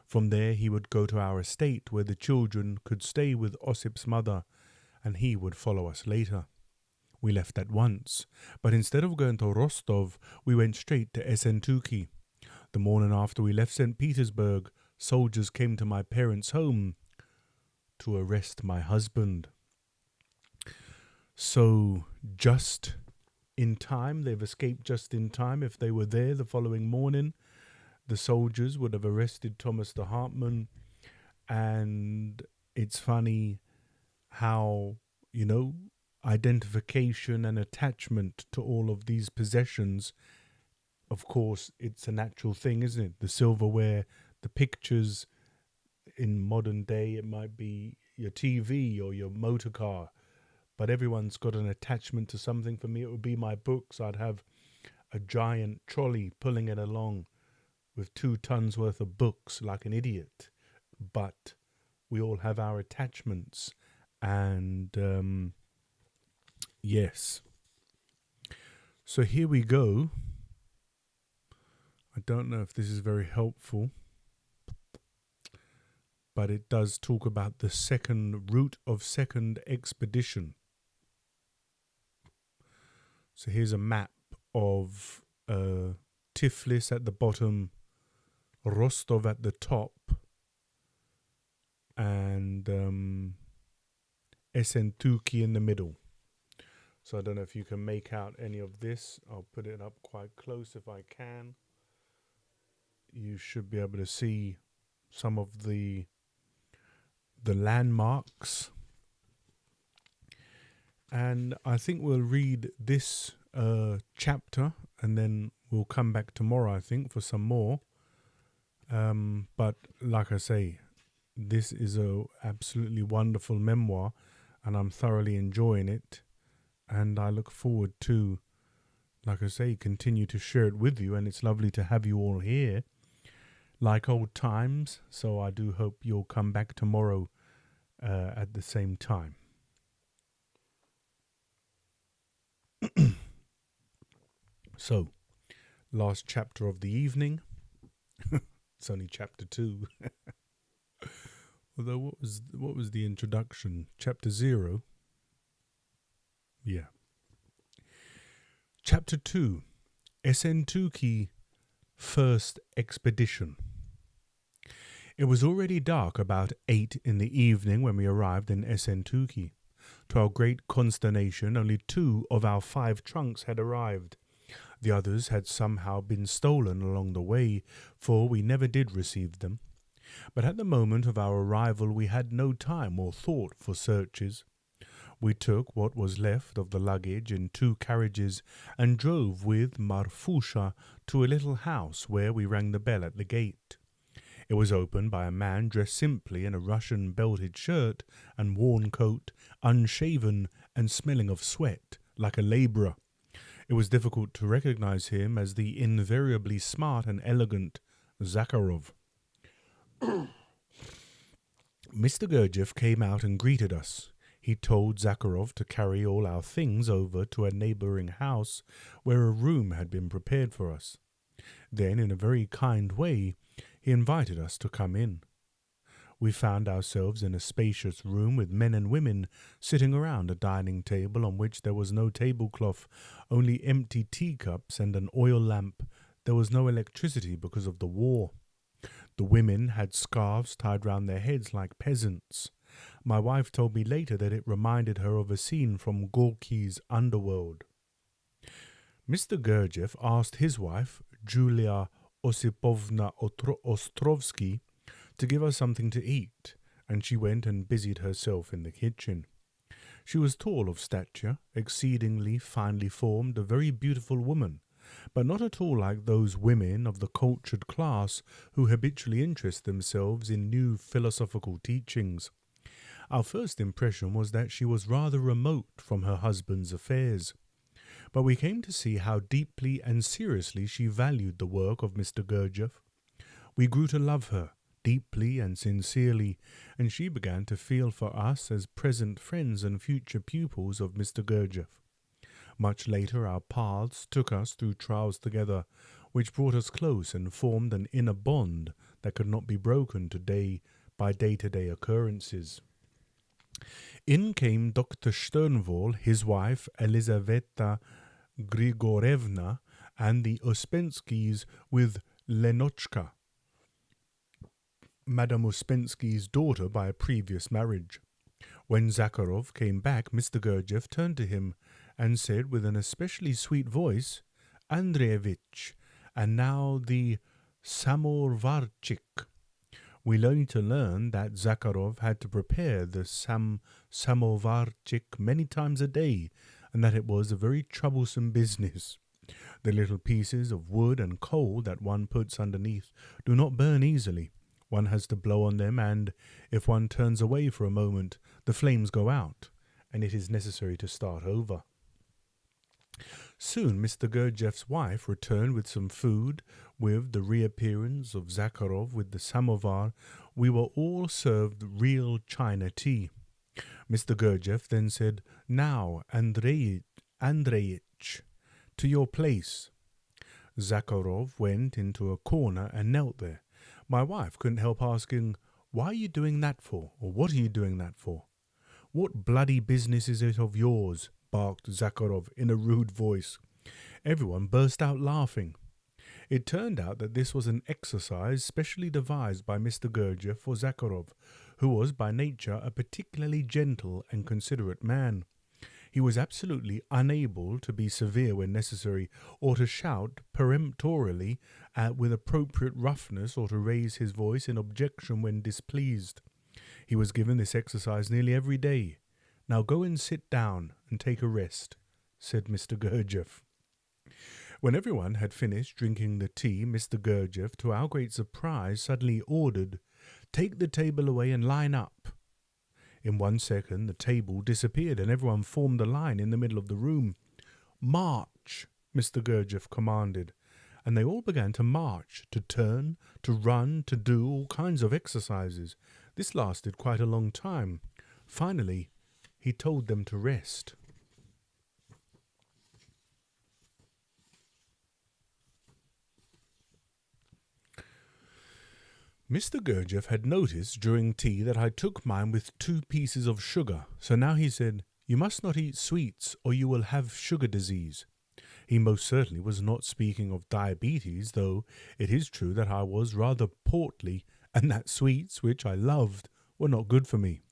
From there he would go to our estate, where the children could stay with Ossip's mother, and he would follow us later. We left at once, but instead of going to Rostov, we went straight to Essentuki. The morning after we left St. Petersburg, soldiers came to my parents' home to arrest my husband. So, just in time, they've escaped just in time. If they were there the following morning, the soldiers would have arrested Thomas de Hartmann. And it's funny how, identification and attachment to all of these possessions, of course, it's a natural thing, isn't it? The silverware, the pictures. In modern day, it might be your TV or your motor car, but everyone's got an attachment to something. For me, it would be my books. I'd have a giant trolley pulling it along with 2 tons worth of books like an idiot. But we all have our attachments. And yes. So here we go. I don't know if this is very helpful, but it does talk about the route of second expedition. So here's a map of Tiflis at the bottom, Rostov at the top, and Essentuki in the middle. So I don't know if you can make out any of this. I'll put it up quite close if I can. You should be able to see some of the landmarks. And I think we'll read this chapter and then we'll come back tomorrow, I think, for some more. But like I say, this is a absolutely wonderful memoir and I'm thoroughly enjoying it. and I look forward to, like I say, continue to share it with you, and it's lovely to have you all here, like old times. So I do hope you'll come back tomorrow at the same time. So, last chapter of the evening. It's only chapter 2. Although what was the introduction? Chapter 0. Yeah. Chapter 2. Essentuki First Expedition. It was already dark about 8 in the evening when we arrived in Essentuki. To our great consternation, only 2 of our 5 trunks had arrived. The others had somehow been stolen along the way, for we never did receive them. But at the moment of our arrival we had no time or thought for searches. We took what was left of the luggage in 2 carriages and drove with Marfusha to a little house where we rang the bell at the gate. It was opened by a man dressed simply in a Russian belted shirt and worn coat, unshaven and smelling of sweat, like a labourer. It was difficult to recognize him as the invariably smart and elegant Zakharov. Mr. Gurdjieff came out and greeted us. He told Zakharov to carry all our things over to a neighbouring house where a room had been prepared for us. Then, in a very kind way, he invited us to come in. We found ourselves in a spacious room with men and women sitting around a dining table on which there was no tablecloth, only empty teacups and an oil lamp. There was no electricity because of the war. The women had scarves tied round their heads like peasants. My wife told me later that it reminded her of a scene from Gorky's Underworld. Mr. Gurdjieff asked his wife, Julia Osipovna Ostrovsky, to give us something to eat, and she went and busied herself in the kitchen. She was tall of stature, exceedingly finely formed, a very beautiful woman, but not at all like those women of the cultured class who habitually interest themselves in new philosophical teachings. Our first impression was that she was rather remote from her husband's affairs, but we came to see how deeply and seriously she valued the work of Mr. Gurdjieff. We grew to love her deeply and sincerely, and she began to feel for us as present friends and future pupils of Mr. Gurdjieff. Much later our paths took us through trials together, which brought us close and formed an inner bond that could not be broken by day-to-day occurrences. In came Dr. Sternwohl, his wife Elizaveta Grigorevna, and the Uspenskys with Lenochka, Madame Uspensky's daughter by a previous marriage. When Zakharov came back, Mr. Gurdjieff turned to him and said with an especially sweet voice, Andreevich, and now the samovarchik. We later learned that Zakharov had to prepare the samovarchik many times a day, and that it was a very troublesome business. The little pieces of wood and coal that one puts underneath do not burn easily. One has to blow on them, and if one turns away for a moment, the flames go out, and it is necessary to start over. Soon Mr. Gurdjieff's wife returned with some food. With the reappearance of Zakharov with the samovar, we were all served real China tea. Mr. Gurdjieff then said, Now, Andreich, to your place. Zakharov went into a corner and knelt there. My wife couldn't help asking, Why are you doing that for? Or what are you doing that for? What bloody business is it of yours? Barked Zakharov in a rude voice. Everyone burst out laughing. It turned out that this was an exercise specially devised by Mr. Gurdjieff for Zakharov, who was by nature a particularly gentle and considerate man. He was absolutely unable to be severe when necessary, or to shout peremptorily with appropriate roughness, or to raise his voice in objection when displeased. He was given this exercise nearly every day. Now go and sit down and take a rest, said Mr. Gurdjieff. When everyone had finished drinking the tea, Mr. Gurdjieff, to our great surprise, suddenly ordered, Take the table away and line up. In 1 second, the table disappeared and everyone formed a line in the middle of the room. "March," Mr. Gurdjieff commanded, and they all began to march, to turn, to run, to do all kinds of exercises. This lasted quite a long time. Finally, he told them to rest. Mr. Gurdjieff had noticed during tea that I took mine with 2 pieces of sugar, so now he said, "You must not eat sweets or you will have sugar disease." He most certainly was not speaking of diabetes, though it is true that I was rather portly and that sweets, which I loved, were not good for me.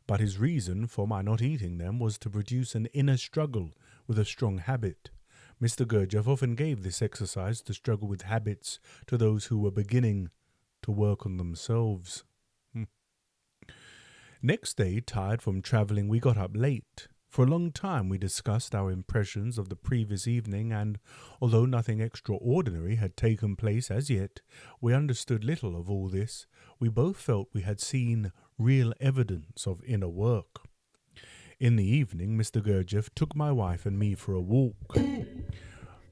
But his reason for my not eating them was to produce an inner struggle with a strong habit. Mr. Gurdjieff often gave this exercise to struggle with habits to those who were beginning to work on themselves. Next day, tired from travelling, we got up late. For a long time we discussed our impressions of the previous evening, and although nothing extraordinary had taken place as yet, we understood little of all this. We both felt we had seen real evidence of inner work. In the evening, Mr. Gurdjieff took my wife and me for a walk.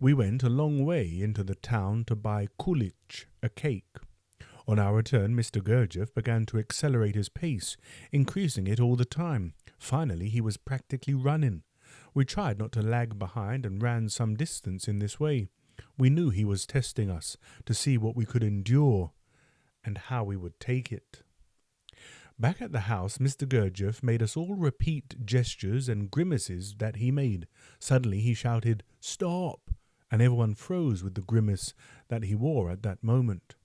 We went a long way into the town to buy kulich, a cake. On our return, Mr. Gurdjieff began to accelerate his pace, increasing it all the time. Finally, he was practically running. We tried not to lag behind and ran some distance in this way. We knew he was testing us to see what we could endure and how we would take it. Back at the house, Mr. Gurdjieff made us all repeat gestures and grimaces that he made. Suddenly he shouted, "Stop!" and everyone froze with the grimace that he wore at that moment.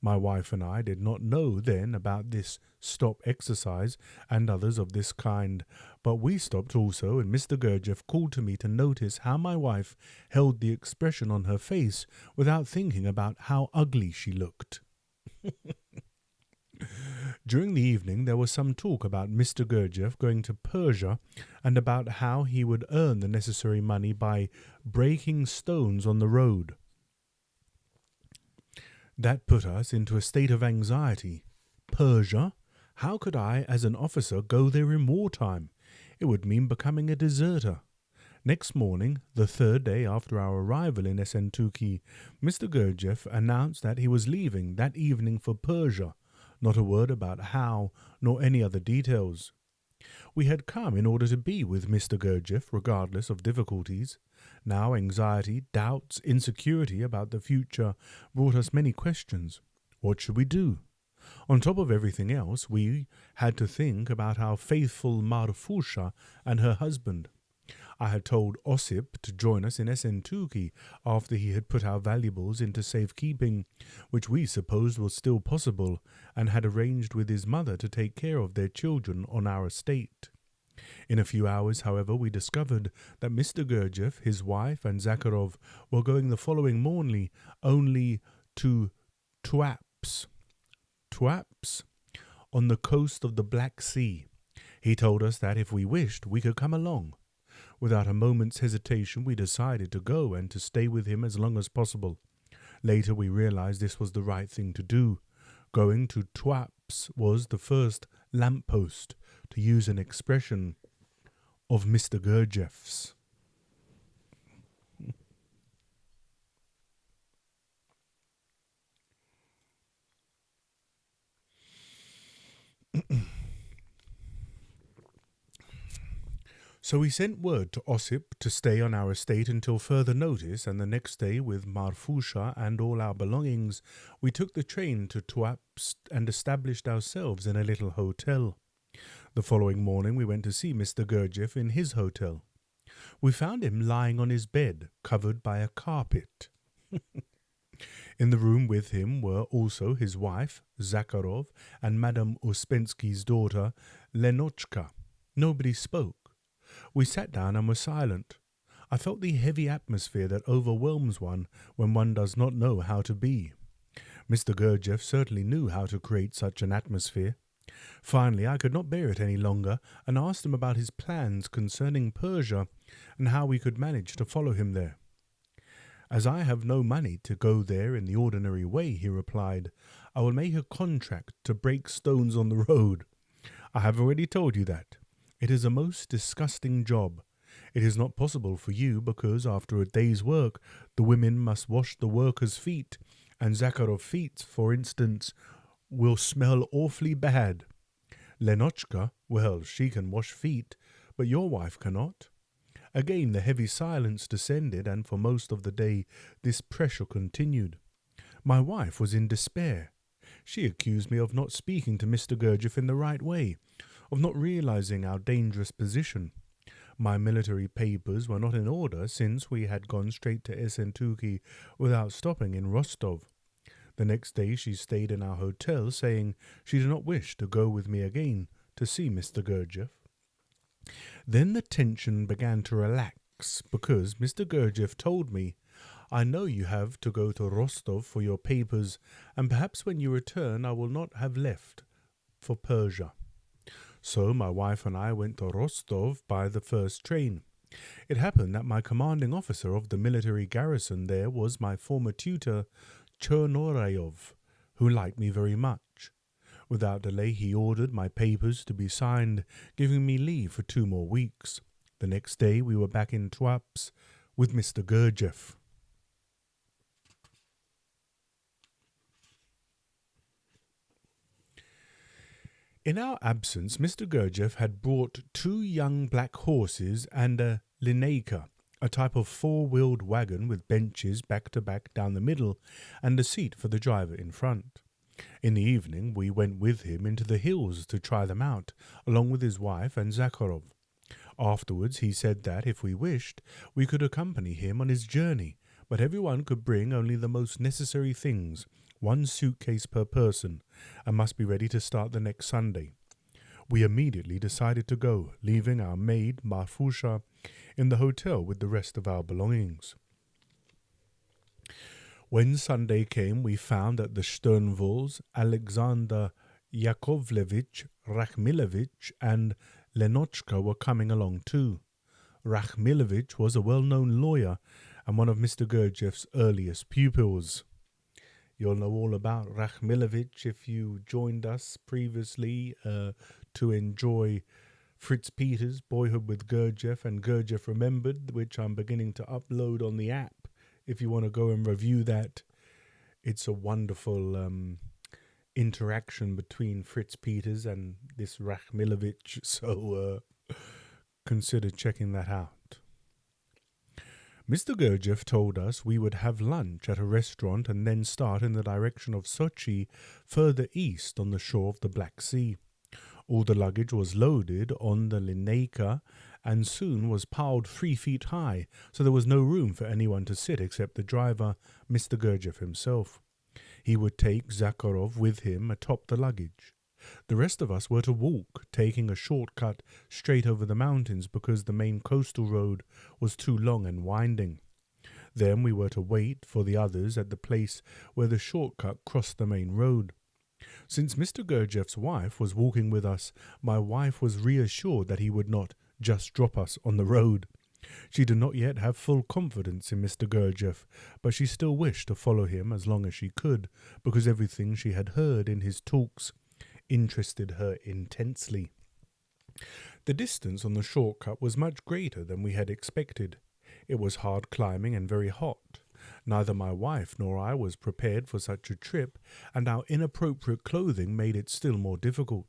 My wife and I did not know then about this stop exercise and others of this kind, but we stopped also, and Mr. Gurdjieff called to me to notice how my wife held the expression on her face without thinking about how ugly she looked. During the evening there was some talk about Mr. Gurdjieff going to Persia and about how he would earn the necessary money by breaking stones on the road. That put us into a state of anxiety. Persia? How could I, as an officer, go there in wartime? It would mean becoming a deserter. Next morning, the 3rd day after our arrival in Essentuki, Mr. Gurdjieff announced that he was leaving that evening for Persia. Not a word about how, nor any other details. We had come in order to be with Mr. Gurdjieff, regardless of difficulties. Now anxiety, doubts, insecurity about the future brought us many questions. What should we do? On top of everything else, we had to think about our faithful Marfusha and her husband. I had told Ossip to join us in Essentuki after he had put our valuables into safekeeping, which we supposed was still possible, and had arranged with his mother to take care of their children on our estate. In a few hours, however, we discovered that Mr. Gurdjieff, his wife, and Zakharov were going the following morning only to Tuapse, on the coast of the Black Sea. He told us that if we wished, we could come along. Without a moment's hesitation, we decided to go and to stay with him as long as possible. Later, we realized this was the right thing to do. Going to Tuapse was the first lamppost, to use an expression of Mr. Gurdjieff's. So we sent word to Ossip to stay on our estate until further notice, and the next day, with Marfusha and all our belongings, we took the train to Tuapse and established ourselves in a little hotel. The following morning we went to see Mr. Gurdjieff in his hotel. We found him lying on his bed, covered by a carpet. In the room with him were also his wife, Zakharov, and Madame Uspensky's daughter, Lenochka. Nobody spoke. We sat down and were silent. I felt the heavy atmosphere that overwhelms one when one does not know how to be. Mr. Gurdjieff certainly knew how to create such an atmosphere. Finally, I could not bear it any longer and asked him about his plans concerning Persia and how we could manage to follow him there. "As I have no money to go there in the ordinary way," he replied, "I will make a contract to break stones on the road. I have already told you that. It is a most disgusting job. It is not possible for you because after a day's work, the women must wash the workers' feet, and Zakharov's feet, for instance, will smell awfully bad. Lenotchka, well, she can wash feet, but your wife cannot. Again the heavy silence descended, and for most of the day this pressure continued. My wife was in despair. She accused me of not speaking to Mr. Gurdjieff in the right way, of not realizing our dangerous position. My military papers were not in order since we had gone straight to Essentuki without stopping in Rostov. The next day she stayed in our hotel, saying she did not wish to go with me again to see Mr. Gurdjieff. Then the tension began to relax because Mr. Gurdjieff told me, I know you have to go to Rostov for your papers, and perhaps when you return I will not have left for Persia. So my wife and I went to Rostov by the first train. It happened that my commanding officer of the military garrison there was my former tutor, Chernorayov, who liked me very much. Without delay he ordered my papers to be signed, giving me leave for 2 more weeks. The next day we were back in Tuapse with Mr. Gurdjieff. In our absence, Mr. Gurdjieff had brought 2 young black horses and a lineyka, a type of 4-wheeled wagon with benches back to back down the middle and a seat for the driver in front. In the evening we went with him into the hills to try them out, along with his wife and Zakharov. Afterwards he said that, if we wished, we could accompany him on his journey, but everyone could bring only the most necessary things, 1 suitcase per person, and must be ready to start the next Sunday. We immediately decided to go, leaving our maid, Marfusha, in the hotel with the rest of our belongings. When Sunday came, we found that the Sternvols, Alexander Yakovlevich, Rakhmilovich, and Lenotchka were coming along too. Rakhmilovich was a well-known lawyer and one of Mr. Gurdjieff's earliest pupils. You'll know all about Rakhmilovich if you joined us previously to enjoy Fritz Peters' Boyhood with Gurdjieff and Gurdjieff Remembered, which I'm beginning to upload on the app. If you want to go and review that, it's a wonderful interaction between Fritz Peters and this Rakhmilovich, so consider checking that out. Mr. Gurdjieff told us we would have lunch at a restaurant and then start in the direction of Sochi, further east on the shore of the Black Sea. All the luggage was loaded on the lineyka and soon was piled 3 feet high, so there was no room for anyone to sit except the driver, Mr. Gurdjieff himself. He would take Zakharov with him atop the luggage. The rest of us were to walk, taking a shortcut straight over the mountains because the main coastal road was too long and winding. Then we were to wait for the others at the place where the shortcut crossed the main road. Since Mr. Gurdjieff's wife was walking with us, my wife was reassured that he would not just drop us on the road. She did not yet have full confidence in Mr. Gurdjieff, but she still wished to follow him as long as she could, because everything she had heard in his talks interested her intensely. The distance on the shortcut was much greater than we had expected. It was hard climbing and very hot. Neither my wife nor I was prepared for such a trip, and our inappropriate clothing made it still more difficult.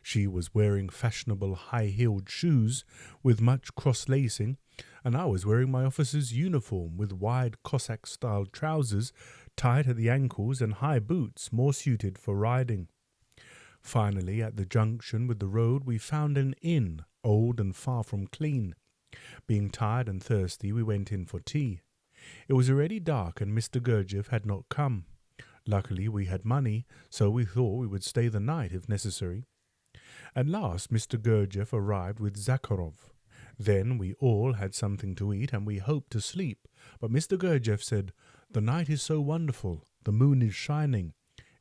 She was wearing fashionable high-heeled shoes with much cross-lacing, and I was wearing my officer's uniform with wide Cossack-style trousers tied at the ankles and high boots more suited for riding. Finally, at the junction with the road, we found an inn, old and far from clean. Being tired and thirsty, we went in for tea. It was already dark and Mr. Gurdjieff had not come. Luckily, we had money, so we thought we would stay the night if necessary. At last, Mr. Gurdjieff arrived with Zakharov. Then we all had something to eat and we hoped to sleep. But Mr. Gurdjieff said, "The night is so wonderful. The moon is shining.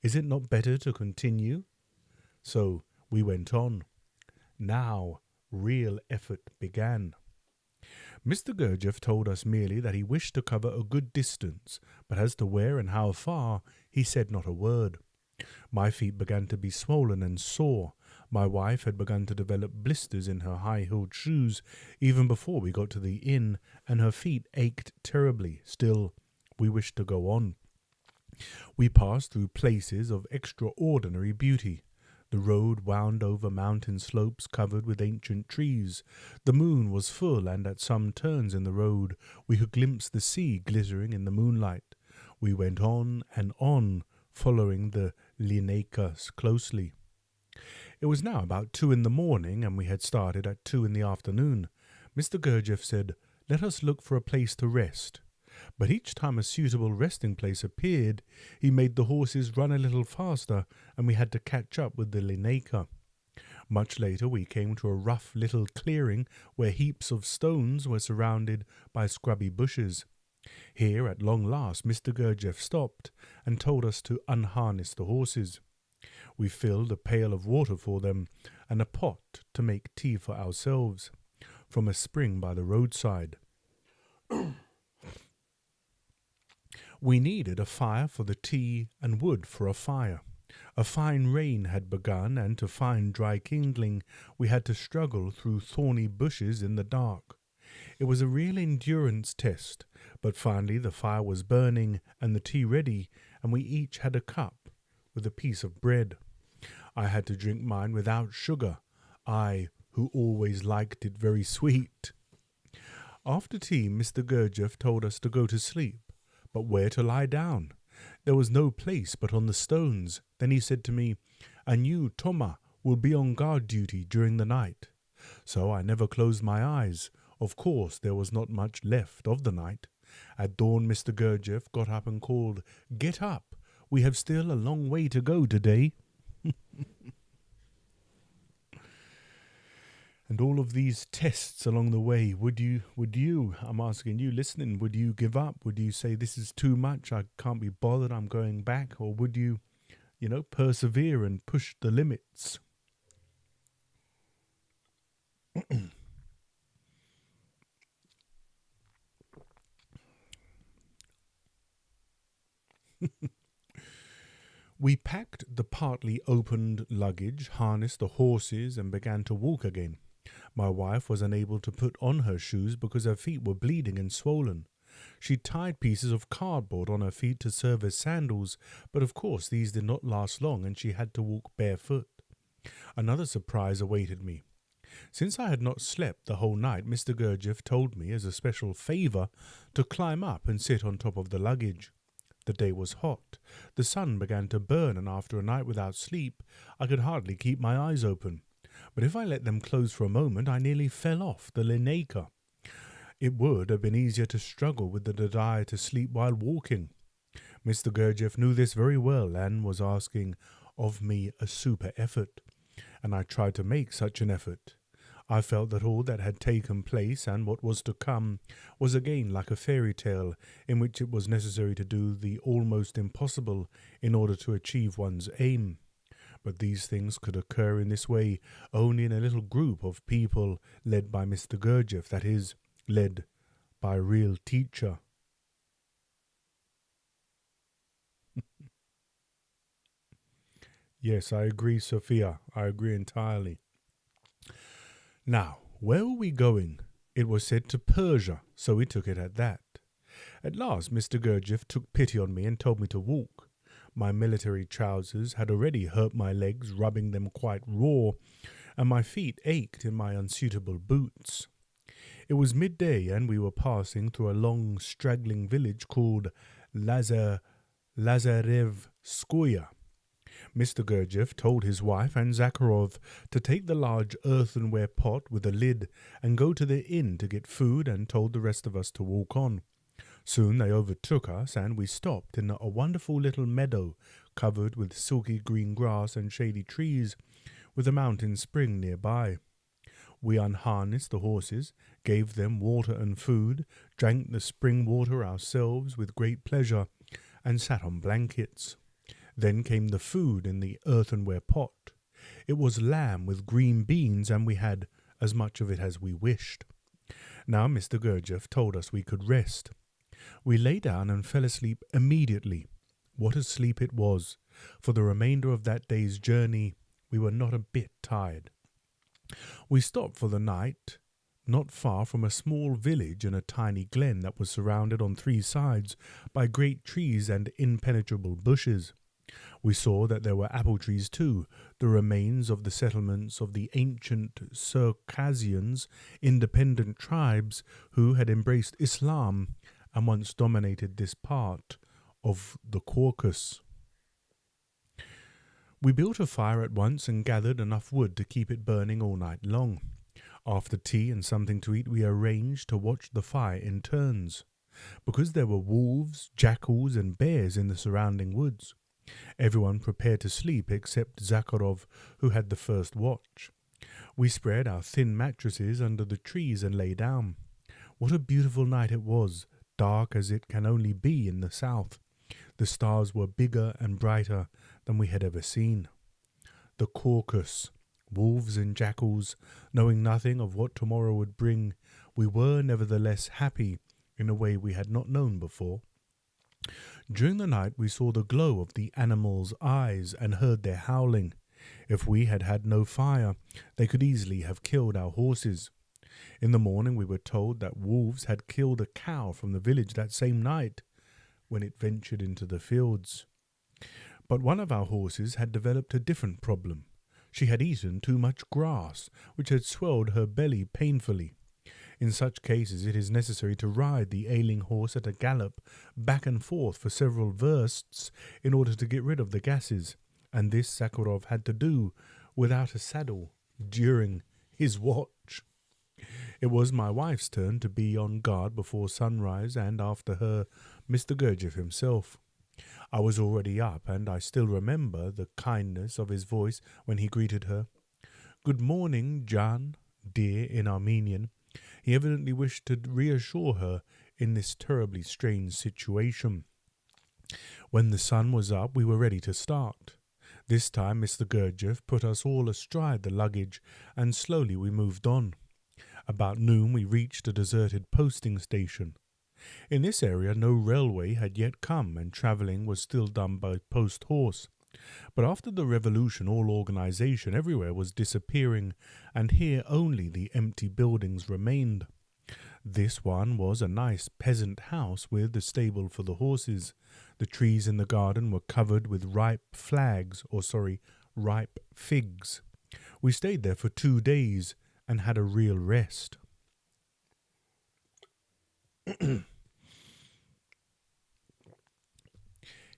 Is it not better to continue?" So we went on. Now real effort began. Mr. Gurdjieff told us merely that he wished to cover a good distance, but as to where and how far, he said not a word. My feet began to be swollen and sore. My wife had begun to develop blisters in her high-heeled shoes even before we got to the inn, and her feet ached terribly. Still, we wished to go on. We passed through places of extraordinary beauty. The road wound over mountain slopes covered with ancient trees. The moon was full, and at some turns in the road we could glimpse the sea glittering in the moonlight. We went on and on, following the Lineika closely. It was now about 2 in the morning, and we had started at 2 in the afternoon. Mr. Gurdjieff said, "Let us look for a place to rest." But each time a suitable resting place appeared, he made the horses run a little faster, and we had to catch up with the Lineika. Much later we came to a rough little clearing where heaps of stones were surrounded by scrubby bushes. Here, at long last, Mr. Gurdjieff stopped and told us to unharness the horses. We filled a pail of water for them and a pot to make tea for ourselves from a spring by the roadside. We needed a fire for the tea and wood for a fire. A fine rain had begun, and to find dry kindling we had to struggle through thorny bushes in the dark. It was a real endurance test, but finally the fire was burning and the tea ready, and we each had a cup with a piece of bread. I had to drink mine without sugar, I who always liked it very sweet. After tea, Mr. Gurdjieff told us to go to sleep, but where to lie down? There was no place but on the stones. Then he said to me, "And you, Toma, will be on guard duty during the night." So I never closed my eyes. Of course, there was not much left of the night. At dawn, Mr. Gurdjieff got up and called, "Get up! We have still a long way to go today." And all of these tests along the way, would you, I'm asking you listening, would you give up? Would you say, "This is too much, I can't be bothered, I'm going back"? Or would you, persevere and push the limits? We packed the partly opened luggage, harnessed the horses, and began to walk again. My wife was unable to put on her shoes because her feet were bleeding and swollen. She tied pieces of cardboard on her feet to serve as sandals, but of course these did not last long, and she had to walk barefoot. Another surprise awaited me. Since I had not slept the whole night, Mr. Gurdjieff told me, as a special favour, to climb up and sit on top of the luggage. The day was hot. The sun began to burn, and after a night without sleep, I could hardly keep my eyes open. But if I let them close for a moment, I nearly fell off the Lineika. It would have been easier to struggle with the desire to sleep while walking. Mr. Gurdjieff knew this very well and was asking of me a super effort, and I tried to make such an effort. I felt that all that had taken place and what was to come was again like a fairy tale in which it was necessary to do the almost impossible in order to achieve one's aim. But these things could occur in this way only in a little group of people led by Mr. Gurdjieff, that is, led by a real teacher. Yes, I agree, Sophia. I agree entirely. Now, where were we going? It was said to Persia, so we took it at that. At last, Mr. Gurdjieff took pity on me and told me to walk. My military trousers had already hurt my legs, rubbing them quite raw, and my feet ached in my unsuitable boots. It was midday, and we were passing through a long, straggling village called Lazarevskoye. Mr. Gurdjieff told his wife and Zakharov to take the large earthenware pot with a lid and go to the inn to get food, and told the rest of us to walk on. Soon they overtook us, and we stopped in a wonderful little meadow covered with silky green grass and shady trees, with a mountain spring nearby. We unharnessed the horses, gave them water and food, drank the spring water ourselves with great pleasure, and sat on blankets. Then came the food in the earthenware pot. It was lamb with green beans, and we had as much of it as we wished. Now Mr. Gurdjieff told us we could rest. We lay down and fell asleep immediately. What a sleep it was! For the remainder of that day's journey we were not a bit tired. We stopped for the night not far from a small village in a tiny glen that was surrounded on 3 sides by great trees and impenetrable bushes. We saw that there were apple trees too, the remains of the settlements of the ancient Circassians, independent tribes who had embraced Islam and once dominated this part of the Caucasus. We built a fire at once and gathered enough wood to keep it burning all night long. After tea and something to eat, we arranged to watch the fire in turns, because there were wolves, jackals, and bears in the surrounding woods. Everyone prepared to sleep except Zakharov, who had the first watch. We spread our thin mattresses under the trees and lay down. What a beautiful night it was, dark as it can only be in the south. The stars were bigger and brighter than we had ever seen. The Caucasus, wolves and jackals, knowing nothing of what tomorrow would bring, we were nevertheless happy in a way we had not known before. During the night we saw the glow of the animals' eyes and heard their howling. If we had had no fire, they could easily have killed our horses. In the morning we were told that wolves had killed a cow from the village that same night when it ventured into the fields. But one of our horses had developed a different problem. She had eaten too much grass, which had swelled her belly painfully. In such cases it is necessary to ride the ailing horse at a gallop back and forth for several versts in order to get rid of the gases, and this Zakharov had to do without a saddle during his watch. It was my wife's turn to be on guard before sunrise, and after her, Mr. Gurdjieff himself. I was already up, and I still remember the kindness of his voice when he greeted her. "Good morning, Jan," dear, in Armenian. He evidently wished to reassure her in this terribly strange situation. When the sun was up, we were ready to start. This time Mr. Gurdjieff put us all astride the luggage, and slowly we moved on. About noon we reached a deserted posting station. In this area no railway had yet come, and travelling was still done by post-horse. But after the revolution all organisation everywhere was disappearing, and here only the empty buildings remained. This one was a nice peasant house with a stable for the horses. The trees in the garden were covered with ripe figs. We stayed there for 2 days and had a real rest.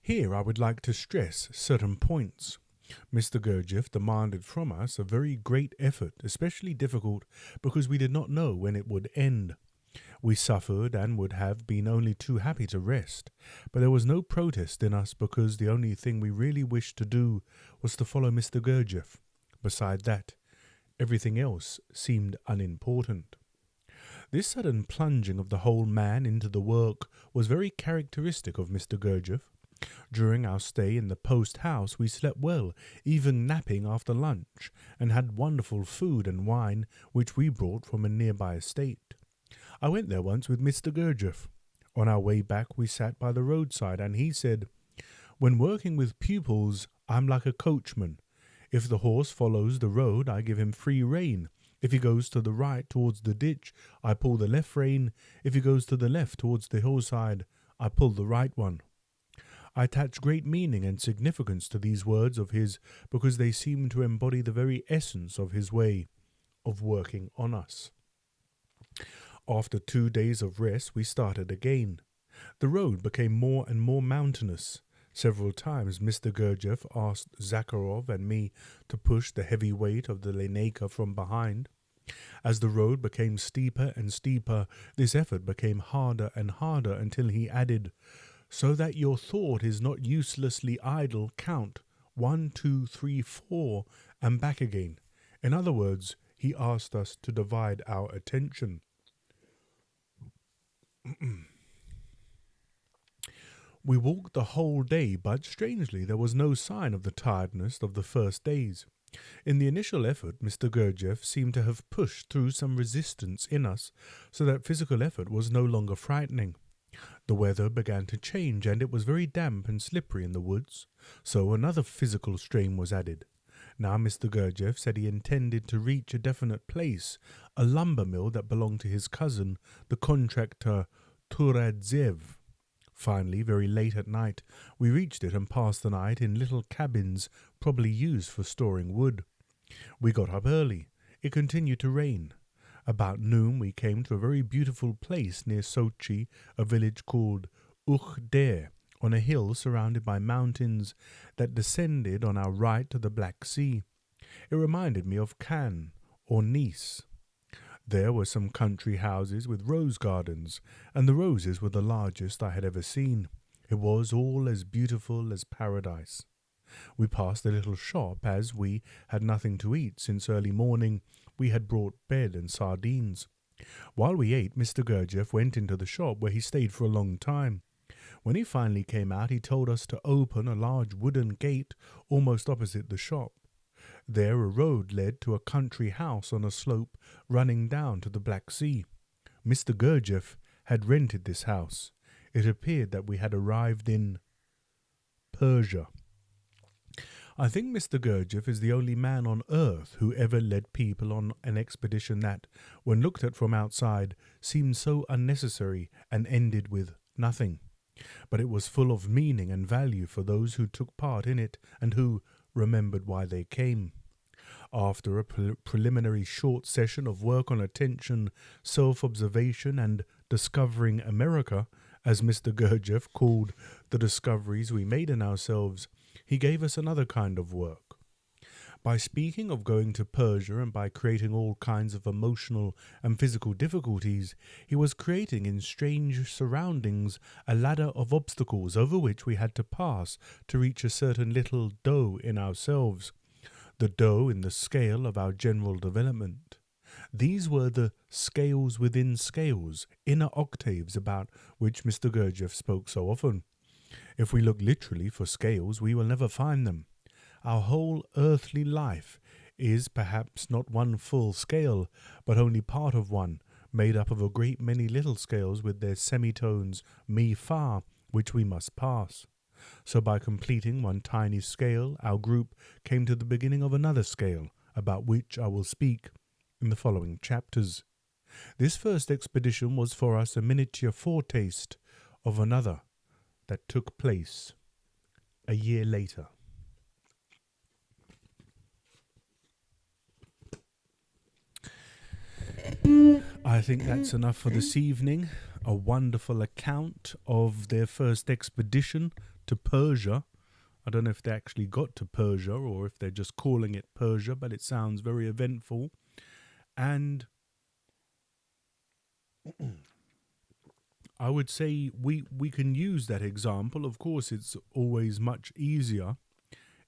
Here I would like to stress certain points. Mr. Gurdjieff demanded from us a very great effort, especially difficult because we did not know when it would end. We suffered and would have been only too happy to rest, but there was no protest in us because the only thing we really wished to do was to follow Mr. Gurdjieff. Beside that, everything else seemed unimportant. This sudden plunging of the whole man into the work was very characteristic of Mr. Gurdjieff. During our stay in the post house we slept well, even napping after lunch, and had wonderful food and wine which we brought from a nearby estate. I went there once with Mr. Gurdjieff. On our way back we sat by the roadside, and he said, "When working with pupils I'm like a coachman. If the horse follows the road I give him free rein. If he goes to the right towards the ditch I pull the left rein. If he goes to the left towards the hillside I pull the right one." I attach great meaning and significance to these words of his because they seem to embody the very essence of his way of working on us. After 2 days of rest, we started again. The road became more and more mountainous. Several times Mr. Gurdjieff asked Zakharov and me to push the heavy weight of the Lineyka from behind. As the road became steeper and steeper, this effort became harder and harder until he added, "So that your thought is not uselessly idle, count 1, 2, 3, 4 and back again." In other words, he asked us to divide our attention. We walked the whole day, but strangely there was no sign of the tiredness of the first days. In the initial effort, Mr. Gurdjieff seemed to have pushed through some resistance in us, so that physical effort was no longer frightening. The weather began to change, and it was very damp and slippery in the woods, so another physical strain was added. Now, Mr. Gurdjieff said he intended to reach a definite place, a lumber mill that belonged to his cousin, the contractor Gurdjieff. Finally, very late at night, we reached it and passed the night in little cabins probably used for storing wood. We got up early. It continued to rain. About noon we came to a very beautiful place near Sochi, a village called ch.1-2, on a hill surrounded by mountains that descended on our right to the Black Sea. It reminded me of Cannes or Nice. There were some country houses with rose gardens, and the roses were the largest I had ever seen. It was all as beautiful as paradise. We passed a little shop, as we had nothing to eat since early morning. We had brought bread and sardines. While we ate, Mr. Gurdjieff went into the shop, where he stayed for a long time. When he finally came out, he told us to open a large wooden gate almost opposite the shop. There a road led to a country house on a slope running down to the Black Sea. Mr. Gurdjieff had rented this house. It appeared that we had arrived in Persia. I think Mr. Gurdjieff is the only man on earth who ever led people on an expedition that, when looked at from outside, seemed so unnecessary and ended with nothing. But it was full of meaning and value for those who took part in it and who remembered why they came. After a preliminary short session of work on attention, self-observation and discovering America, as Mr. Gurdjieff called the discoveries we made in ourselves, he gave us another kind of work. By speaking of going to Persia and by creating all kinds of emotional and physical difficulties, he was creating in strange surroundings a ladder of obstacles over which we had to pass to reach a certain little dough in ourselves, the dough in the scale of our general development. These were the scales within scales, inner octaves about which Mr. Gurdjieff spoke so often. If we look literally for scales, we will never find them. Our whole earthly life is perhaps not one full scale, but only part of one, made up of a great many little scales with their semitones mi fa, which we must pass. So by completing one tiny scale, our group came to the beginning of another scale, about which I will speak in the following chapters. This first expedition was for us a miniature foretaste of another that took place a year later. I think that's enough for this evening. A wonderful account of their first expedition to Persia. I don't know if they actually got to Persia or if they're just calling it Persia, but it sounds very eventful. And I would say we can use that example. Of course, it's always much easier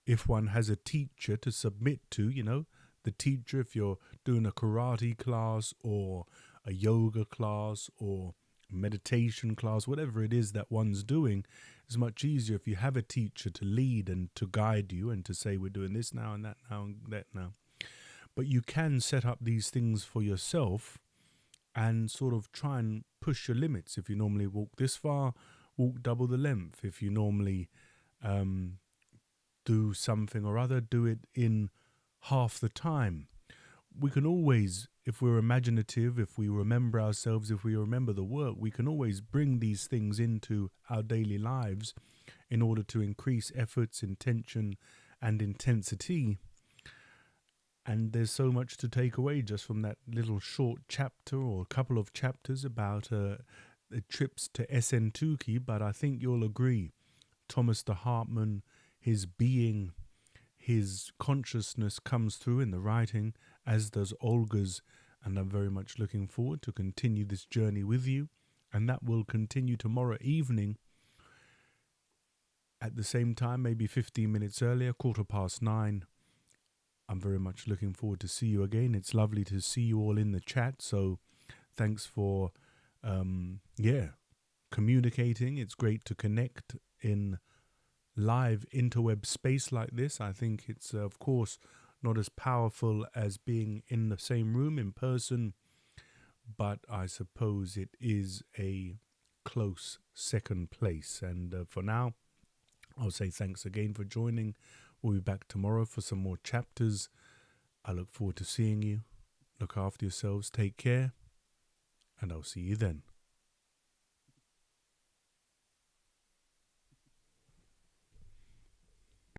if one has a teacher to submit to, the teacher, if you're doing a karate class or a yoga class or meditation class, whatever it is that one's doing, it's much easier if you have a teacher to lead and to guide you and to say we're doing this now and that now and that now. But you can set up these things for yourself and sort of try and push your limits. If you normally walk this far, walk double the length. If you normally do something or other, do it in half the time. We can always, if we're imaginative, if we remember ourselves, if we remember the work, we can always bring these things into our daily lives in order to increase efforts, intention and intensity. And there's so much to take away just from that little short chapter or a couple of chapters about the trips to Essentuki. But I think you'll agree, Thomas de Hartmann, his being, his consciousness comes through in the writing, as does Olga's, and I'm very much looking forward to continue this journey with you. And that will continue tomorrow evening at the same time, maybe 15 minutes earlier, 9:15. I'm very much looking forward to see you again. It's lovely to see you all in the chat. So thanks for, communicating. It's great to connect in live interweb space like this. I think it's, of course, not as powerful as being in the same room in person, but I suppose it is a close second place. And for now, I'll say thanks again for joining We'll be back tomorrow for some more chapters. I look forward to seeing you. Look after yourselves, take care, and I'll see you then.